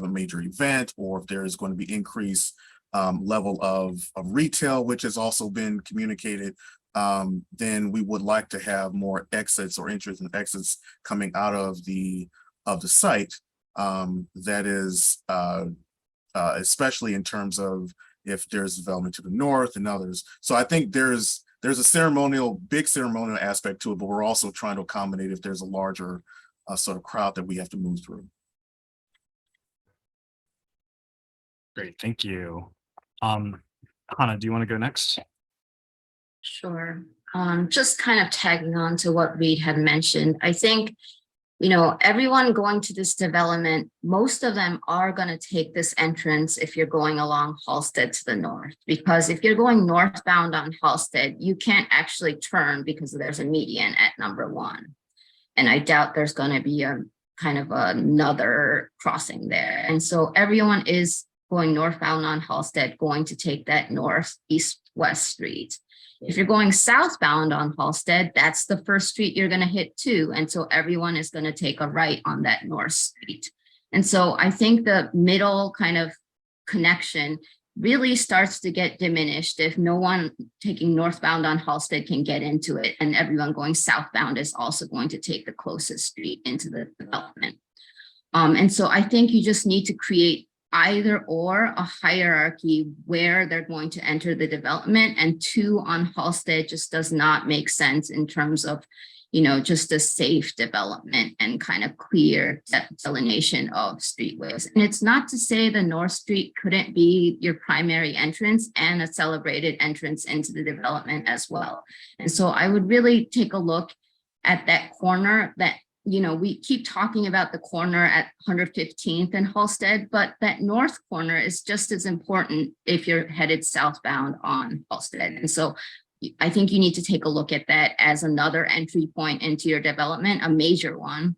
a major event, or if there is going to be increased level of retail, which has also been communicated, then we would like to have more exits or entries and exits coming out of the site. That is especially in terms of if there's development to the north and others. So I think there's a big ceremonial aspect to it, but we're also trying to accommodate if there's a larger sort of crowd that we have to move through. Great, thank you. Hannah, do you want to go next? Sure. Just kind of tagging on to what Reed had mentioned. I think, you know, everyone going to this development, most of them are going to take this entrance if you're going along Halsted to the north, because if you're going northbound on Halsted, you can't actually turn because there's a median at number 1. And I doubt there's going to be a kind of another crossing there. And so everyone is going northbound on Halsted, going to take that north, east, west street. If you're going southbound on Halsted, that's the first street you're going to hit too. And so everyone is going to take a right on that north street. And so I think the middle kind of connection really starts to get diminished if no one taking northbound on Halsted can get into it, and everyone going southbound is also going to take the closest street into the development. And so I think you just need to create either or a hierarchy where they're going to enter the development, and 2 on Halsted just does not make sense in terms of, you know, just a safe development and kind of clear delineation of streetways. And it's not to say the North Street couldn't be your primary entrance and a celebrated entrance into the development as well. And so I would really take a look at that corner that, you know, we keep talking about the corner at 115th and Halsted, but that north corner is just as important if you're headed southbound on Halsted. And so I think you need to take a look at that as another entry point into your development, a major one,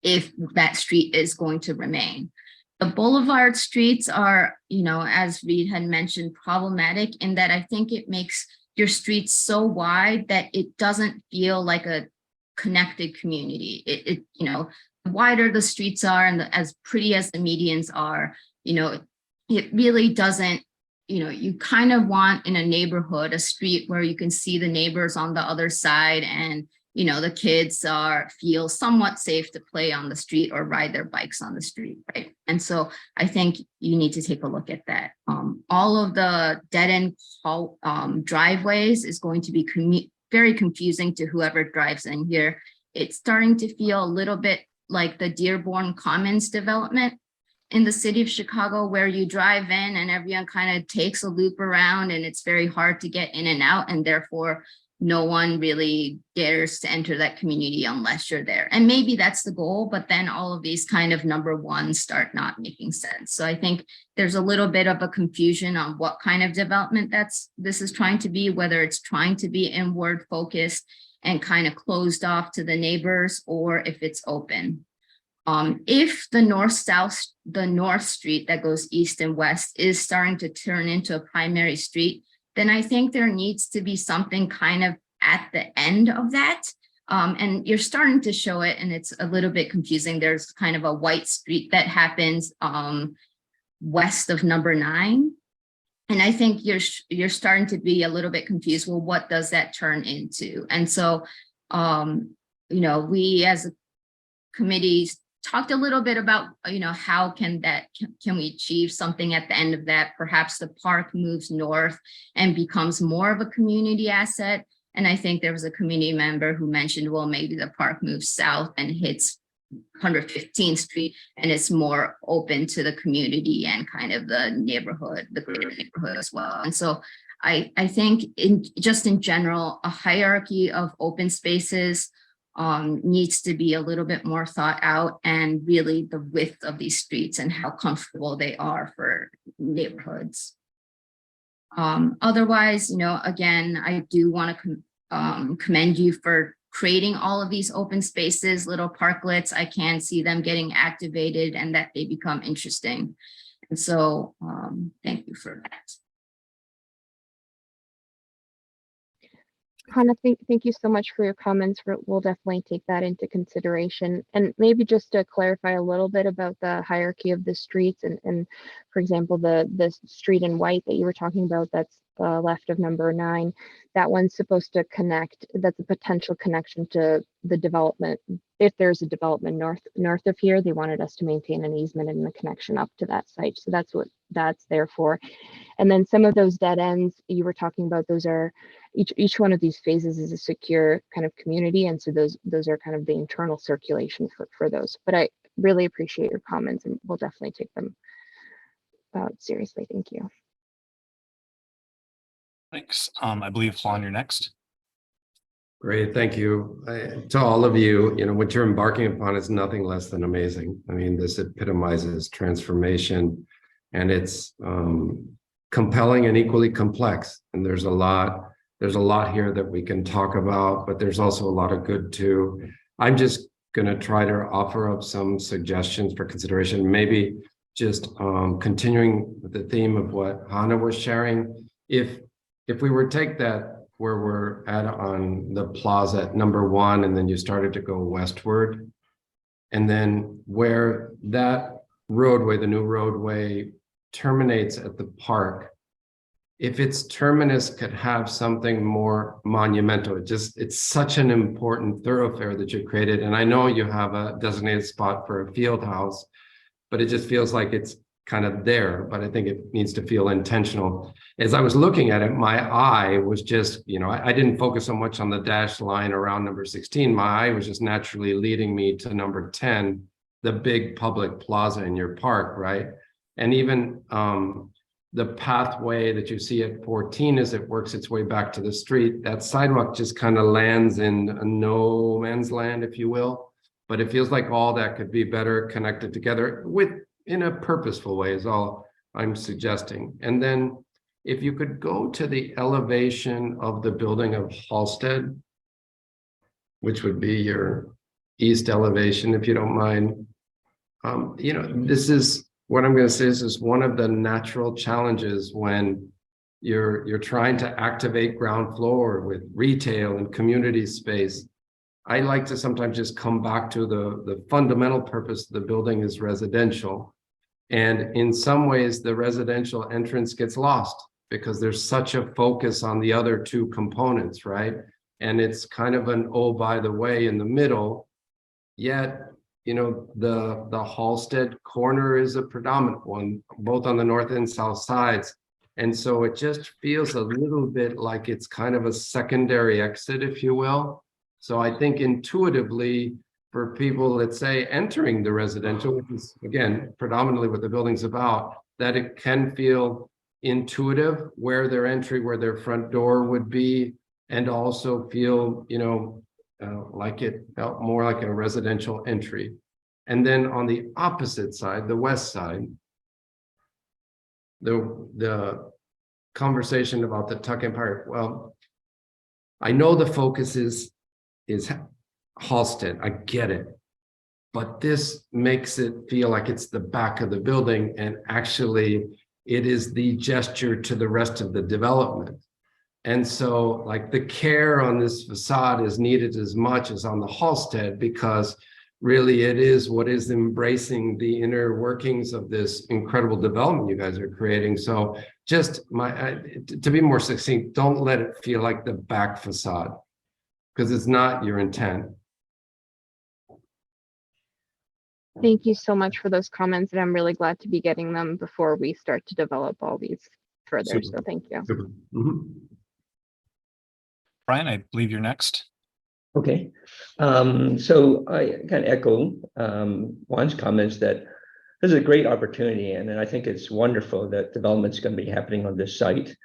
if that street is going to remain. The Boulevard streets are, you know, as Reed had mentioned, problematic in that I think it makes your streets so wide that it doesn't feel like a connected community. It you know, the wider the streets are and as pretty as the medians are, you know, it really doesn't, you know, you kind of want in a neighborhood, a street where you can see the neighbors on the other side, and, you know, the kids feel somewhat safe to play on the street or ride their bikes on the street, right? And so I think you need to take a look at that. All of the dead end driveways is going to be very confusing to whoever drives in here. It's starting to feel a little bit like the Dearborn Commons development, in the city of Chicago where you drive in and everyone kind of takes a loop around and it's very hard to get in and out, and therefore no one really dares to enter that community unless you're there. And maybe that's the goal, but then all of these kind of number ones start not making sense. So I think there's a little bit of a confusion on what kind of development this is trying to be, whether it's trying to be inward focused and kind of closed off to the neighbors, or if it's open. If the north street that goes east and west is starting to turn into a primary street, then I think there needs to be something kind of at the end of that. And you're starting to show it, and it's a little bit confusing. There's kind of a white street that happens west of number 9. And I think you're starting to be a little bit confused. Well, what does that turn into? And so, we as a committee talked a little bit about, how can we achieve something at the end of that? Perhaps the park moves north and becomes more of a community asset. And I think there was a community member who mentioned, well, maybe the park moves south and hits 115th Street, and it's more open to the community and kind of the neighborhood, the greater neighborhood as well. And so I think in general, a hierarchy of open spaces needs to be a little bit more thought out, and really the width of these streets and how comfortable they are for neighborhoods. Otherwise, again, I do want to commend you for creating all of these open spaces, little parklets. I can see them getting activated and that they become interesting. And so thank you for that. Hannah, thank you so much for your comments. We'll definitely take that into consideration. And maybe just to clarify a little bit about the hierarchy of the streets, and for example, the street in white that you were talking about, that's left of number 9, that one's supposed to connect. That's a potential connection to the development. If there's a development north of here, they wanted us to maintain an easement and a connection up to that site. So that's what that's there for. And then some of those dead ends you were talking about, those are each one of these phases is a secure kind of community, and so those are kind of the internal circulation for those. But I really appreciate your comments, and we'll definitely take them seriously. Thank you. Thanks. I believe Juan, you're next. Great, thank you. To all of you, what you're embarking upon is nothing less than amazing. I mean, this epitomizes transformation, and it's compelling and equally complex. And there's a lot here that we can talk about, but there's also a lot of good too. I'm just going to try to offer up some suggestions for consideration, maybe just continuing with the theme of what Hannah was sharing. If we were to take that where we're at on the plaza at number 1, and then you started to go westward, and then where that roadway, the new roadway, terminates at the park, if its terminus could have something more monumental, it's such an important thoroughfare that you created. And I know you have a designated spot for a field house, but it just feels like it's kind of there, but I think it needs to feel intentional. As I was looking at it, my eye was just, I didn't focus so much on the dashed line around number 16. My eye was just naturally leading me to number 10, the big public plaza in your park, right? And even the pathway that you see at 14 as it works its way back to the street, that sidewalk just kind of lands in a no man's land, if you will. But it feels like all that could be better connected together in a purposeful way is all I'm suggesting. And then if you could go to the elevation of the building of Halsted, which would be your east elevation, if you don't mind. This is what I'm going to say. This is one of the natural challenges when you're trying to activate ground floor with retail and community space. I like to sometimes just come back to the fundamental purpose of the building is residential. And in some ways, the residential entrance gets lost because there's such a focus on the other two components, right? And it's kind of an, oh, by the way, in the middle. Yet, the Halsted corner is a predominant one, both on the north and south sides. And so it just feels a little bit like it's kind of a secondary exit, if you will. So I think intuitively, for people, let's say, entering the residential, which is again, predominantly what the building's about, that it can feel intuitive where their entry, where their front door would be, and also feel, like it felt more like a residential entry. And then on the opposite side, the west side, the conversation about the Tuck-in Park. Well, I know the focus is Halsted. I get it. But this makes it feel like it's the back of the building, and actually it is the gesture to the rest of the development. And so like the care on this facade is needed as much as on the Halsted, because really it is what is embracing the inner workings of this incredible development you guys are creating. So just to be more succinct, don't let it feel like the back facade, because it's not your intent. Thank you so much for those comments, and I'm really glad to be getting them before we start to develop all these further. So thank you. Brian, I believe you're next. Okay, so I kind of echo Juan's comments that this is a great opportunity, and I think it's wonderful that development's going to be happening on this site.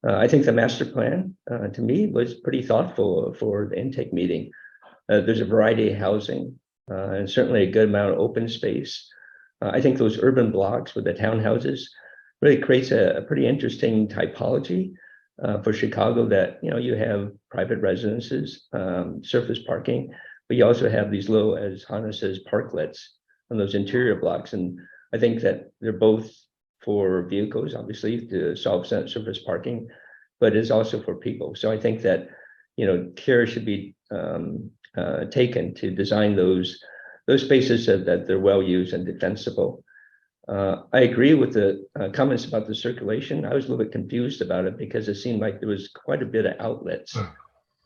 I think the master plan, to me, was pretty thoughtful for the intake meeting. There's a variety of housing, and certainly a good amount of open space. I think those urban blocks with the townhouses really creates a pretty interesting typology for Chicago, that you have private residences, surface parking, but you also have these low, as Hannah says, parklets on those interior blocks. And I think that they're both for vehicles, obviously, to solve surface parking, but it's also for people. So I think that care should be taken to design those spaces so that they're well used and defensible. I agree with the comments about the circulation. I was a little bit confused about it because it seemed like there was quite a bit of outlets.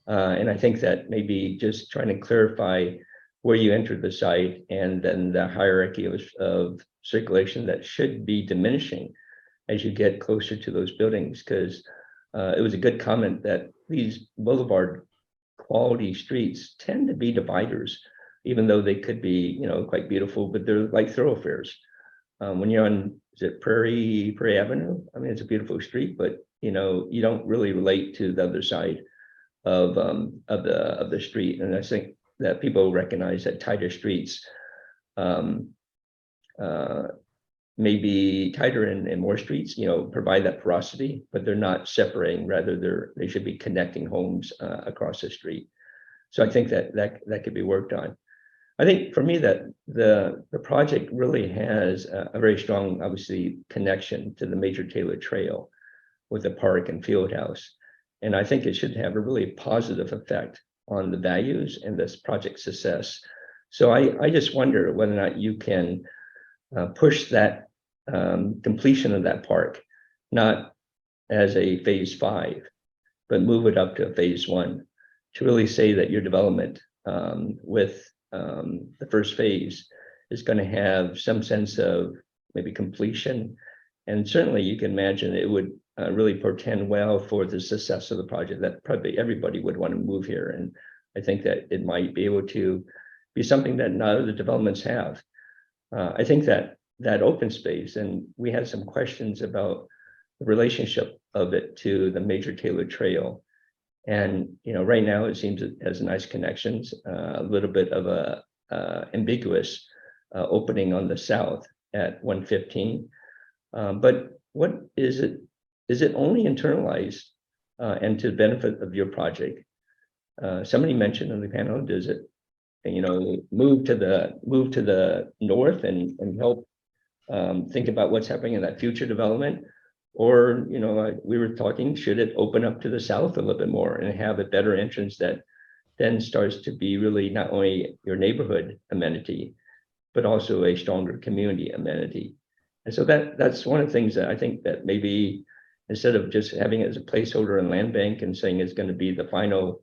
And I think that maybe just trying to clarify where you enter the site, and then the hierarchy of circulation that should be diminishing as you get closer to those buildings. Because it was a good comment that these Boulevard quality streets tend to be dividers, even though they could be, quite beautiful, but they're like thoroughfares. When you're on, is it Prairie Avenue? I mean, it's a beautiful street, but you don't really relate to the other side of the street. And I think that people recognize that tighter streets may be tighter and more streets, provide that porosity, but they're not separating. Rather, they should be connecting homes across the street. So I think that could be worked on. I think for me that the project really has a very strong, obviously, connection to the Major Taylor Trail with the park and field house. And I think it should have a really positive effect on the values and this project success. So I just wonder whether or not you can push that completion of that park, not as a phase 5, but move it up to a phase 1 to really say that your development with the first phase is going to have some sense of maybe completion. And certainly you can imagine it would really portend well for the success of the project, that probably everybody would want to move here. And I think that it might be able to be something that not other developments have. I think that open space, and we had some questions about the relationship of it to the Major Taylor Trail. And right now it seems it has nice connections, a little bit of a ambiguous opening on the south at 115. But what is it? Is it only internalized and to the benefit of your project? Somebody mentioned on the panel, does it, move to the north and help think about what's happening in that future development? Or, we were talking, should it open up to the south a little bit more and have a better entrance that then starts to be really not only your neighborhood amenity, but also a stronger community amenity? And so that's one of the things that I think that maybe instead of just having it as a placeholder in land bank and saying it's going to be the final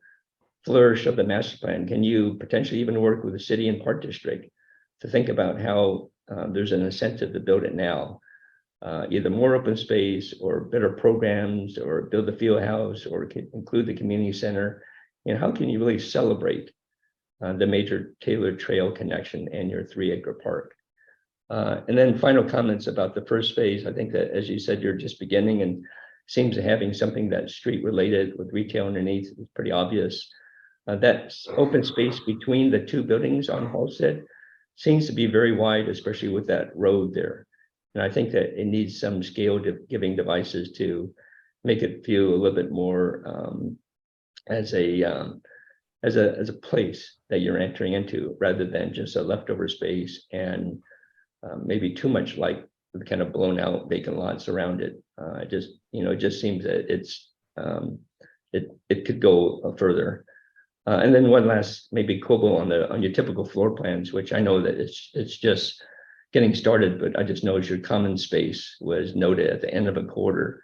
flourish of the master plan, can you potentially even work with the city and park district to think about how there's an incentive to build it now? Either more open space or better programs, or build the field house, or include the community center. How can you really celebrate the Major Taylor Trail connection and your 3-acre park. And then final comments about the first phase. I think that, as you said, you're just beginning and seems to having something that's street related with retail underneath is pretty obvious. That open space between the two buildings on Halsted seems to be very wide, especially with that road there. And I think that it needs some scale giving devices to make it feel a little bit more as a place that you're entering into, rather than just a leftover space and maybe too much like the kind of blown out vacant lots around it. It just seems that it could go further. And then one last maybe quibble on your typical floor plans, which I know that it's just getting started, but I just noticed your common space was noted at the end of a quarter,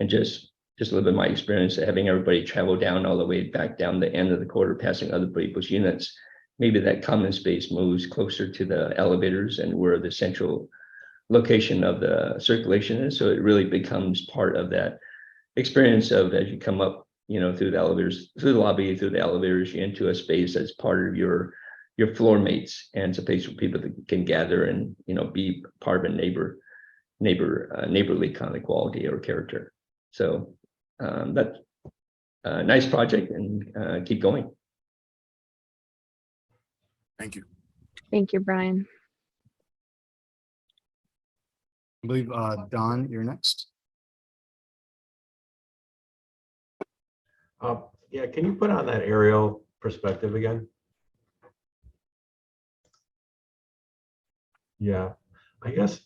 and just a little bit of my experience of having everybody travel down all the way back down the end of the quarter, passing other people's units. Maybe that common space moves closer to the elevators and where the central location of the circulation is. So it really becomes part of that experience of, as you come up, through the elevators, through the lobby, through the elevators, you're into a space that's part of your floor mates, and it's a place where people can gather and be part of a neighborly kind of quality or character. So that's a nice project, and keep going. Thank you. Thank you, Brian. I believe, Don, you're next. Yeah, can you put on that aerial perspective again? Yeah, I guess,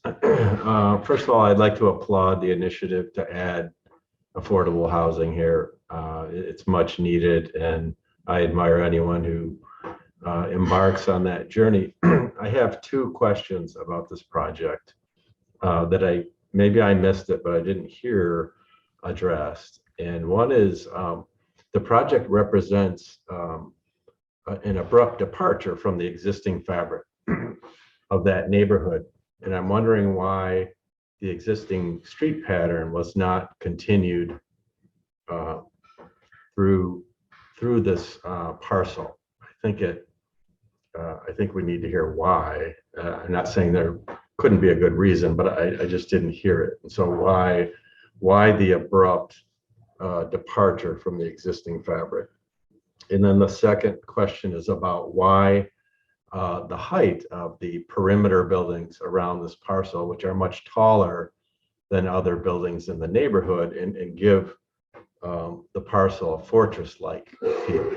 first of all, I'd like to applaud the initiative to add affordable housing here. It's much needed, and I admire anyone who embarks on that journey. I have two questions about this project that maybe I missed it, but I didn't hear addressed. And one is, the project represents an abrupt departure from the existing fabric of that neighborhood. And I'm wondering why the existing street pattern was not continued through this parcel. I think we need to hear why. I'm not saying there couldn't be a good reason, but I just didn't hear it. And so why the abrupt departure from the existing fabric? And then the second question is about why the height of the perimeter buildings around this parcel, which are much taller than other buildings in the neighborhood, and give the parcel a fortress-like feel.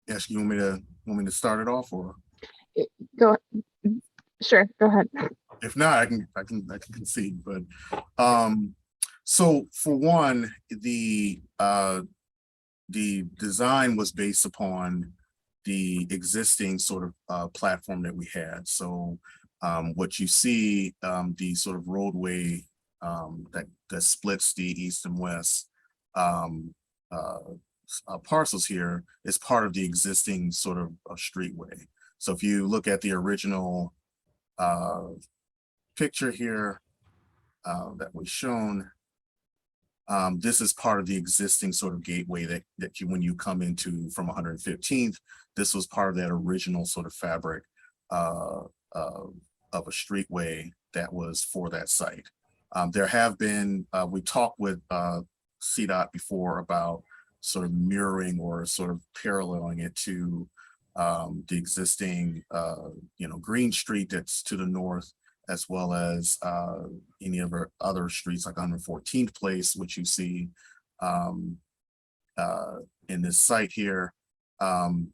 Yes, you want me to start it off, or Go. Sure, go ahead. if not, I can concede. But so for one, the design was based upon the existing sort of platform that we had. So what you see, the sort of roadway that splits the east and west parcels here is part of the existing sort of streetway. So if you look at the original picture here that was shown, this is part of the existing sort of gateway that you, when you come into from 115th, this was part of that original sort of fabric of a streetway that was for that site. There have been, we talked with CDOT before about sort of mirroring or sort of paralleling it to the existing, Green Street that's to the north, as well as any of our other streets like 114th Place, which you see in this site here.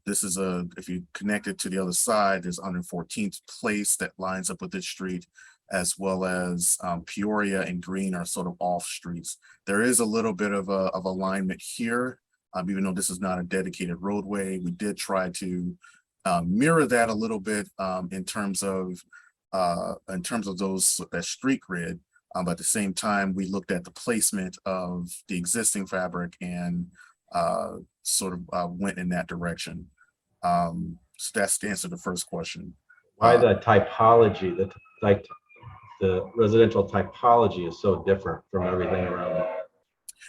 This is if you connect it to the other side, there's 114th Place that lines up with this street, as well as Peoria and Green are sort of off streets. There is a little bit of alignment here, even though this is not a dedicated roadway. We did try to mirror that a little bit in terms of that street grid, but at the same time, we looked at the placement of the existing fabric and sort of went in that direction. So that's to answer the first question. Why the typology, the residential typology is so different from everything around it?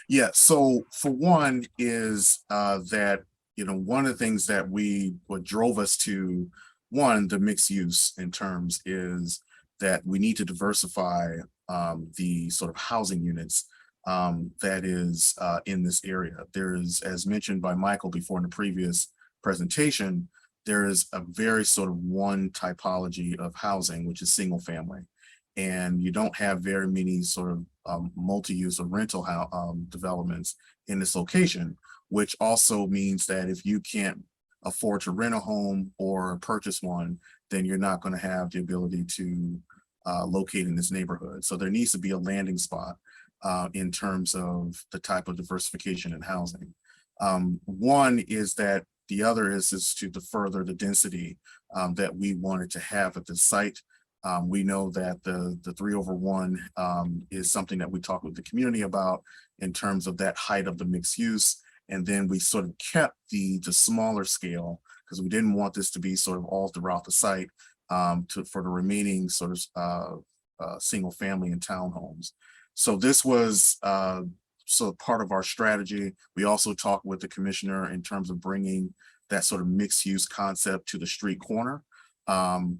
Yeah, so for one is that one of the things that what drove us to the mixed use in terms is that we need to diversify the sort of housing units that is in this area. There's, as mentioned by Michael before in the previous presentation, there is a very sort of one typology of housing, which is single family. And you don't have very many sort of multi-use or rental developments in this location, which also means that if you can't afford to rent a home or purchase one, then you're not going to have the ability to locate in this neighborhood. So there needs to be a landing spot in terms of the type of diversification in housing. One is that the other is to further the density that we wanted to have at the site. We know that the 3/1 is something that we talked with the community about in terms of that height of the mixed use. And then we sort of kept the smaller scale because we didn't want this to be sort of all throughout the site for the remaining sort of single family and townhomes. So this was part of our strategy. We also talked with the commissioner in terms of bringing that sort of mixed use concept to the street corner,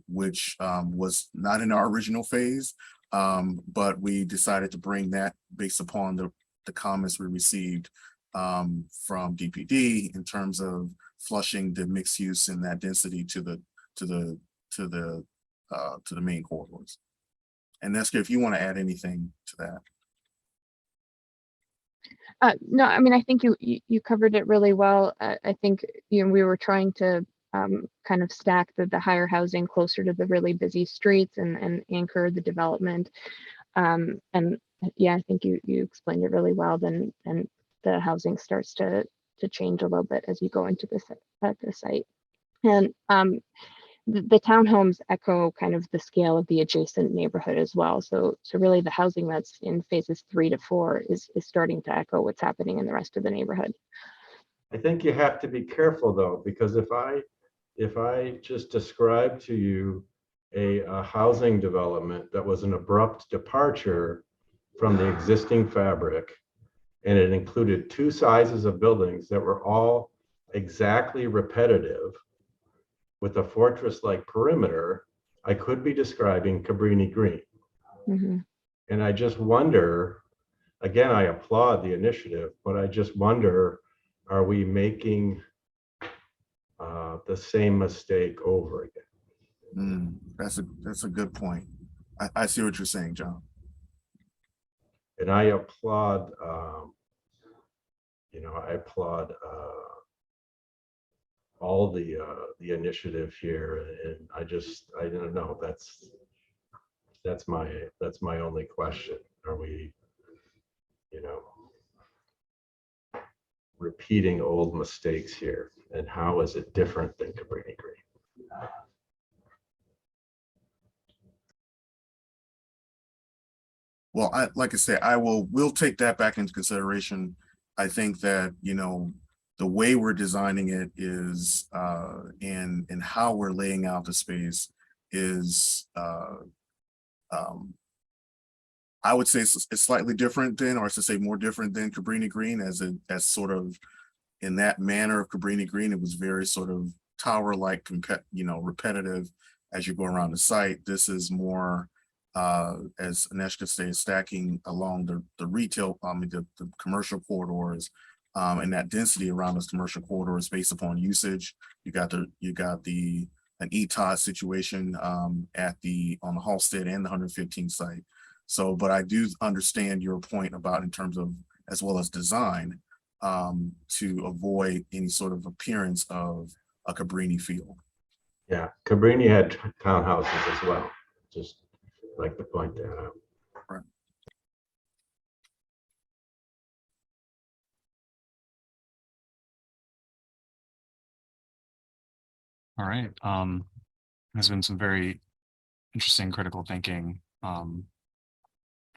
which was not in our original phase, but we decided to bring that based upon the comments we received from DPD in terms of flushing the mixed use and that density to the main corridors. And Neska, if you want to add anything to that. No, I mean, I think you covered it really well. I think, we were trying to kind of stack the higher housing closer to the really busy streets and anchor the development. And yeah, I think you explained it really well. Then the housing starts to change a little bit as you go into the site. And the townhomes echo kind of the scale of the adjacent neighborhood as well. So really the housing that's in phases 3 to 4 is starting to echo what's happening in the rest of the neighborhood. I think you have to be careful though, because if I just describe to you a housing development that was an abrupt departure from the existing fabric, and it included 2 sizes of buildings that were all exactly repetitive with a fortress-like perimeter, I could be describing Cabrini Green. Mm-hmm. And I just wonder, again, I applaud the initiative, but I just wonder, are we making the same mistake over again? That's a good point. I see what you're saying, John. And I applaud, I applaud all the initiative here, and I don't know. That's my only question. Are we, repeating old mistakes here, and how is it different than Cabrini Green? Well, like I say, we'll take that back into consideration. I think that, the way we're designing it is, and how we're laying out the space is, I would say it's slightly different than, or to say more different than Cabrini Green, as sort of in that manner of Cabrini Green. It was very sort of tower-like, repetitive as you go around the site. This is more, as Aneshka said, stacking along the retail, the commercial corridors, and that density around those commercial corridors based upon usage. You got an ETOD situation on the Halsted and the 115 site. So, but I do understand your point about in terms of, as well as design, to avoid any sort of appearance of a Cabrini feel. Yeah, Cabrini had townhouses as well. Just like to point that out. Right. All right. There's been some very interesting critical thinking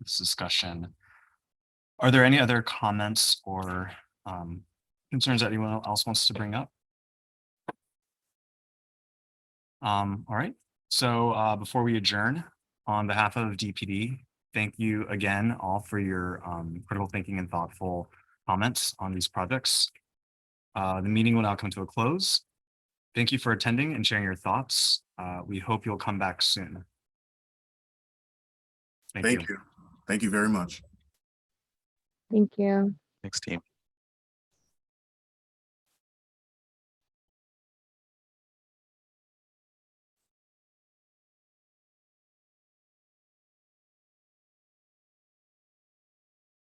this discussion. Are there any other comments or concerns that anyone else wants to bring up? All right. So before we adjourn, on behalf of DPD, thank you again all for your critical thinking and thoughtful comments on these projects. The meeting will now come to a close. Thank you for attending and sharing your thoughts. We hope you'll come back soon. Thank you. Thank you very much. Thank you. Thanks, team.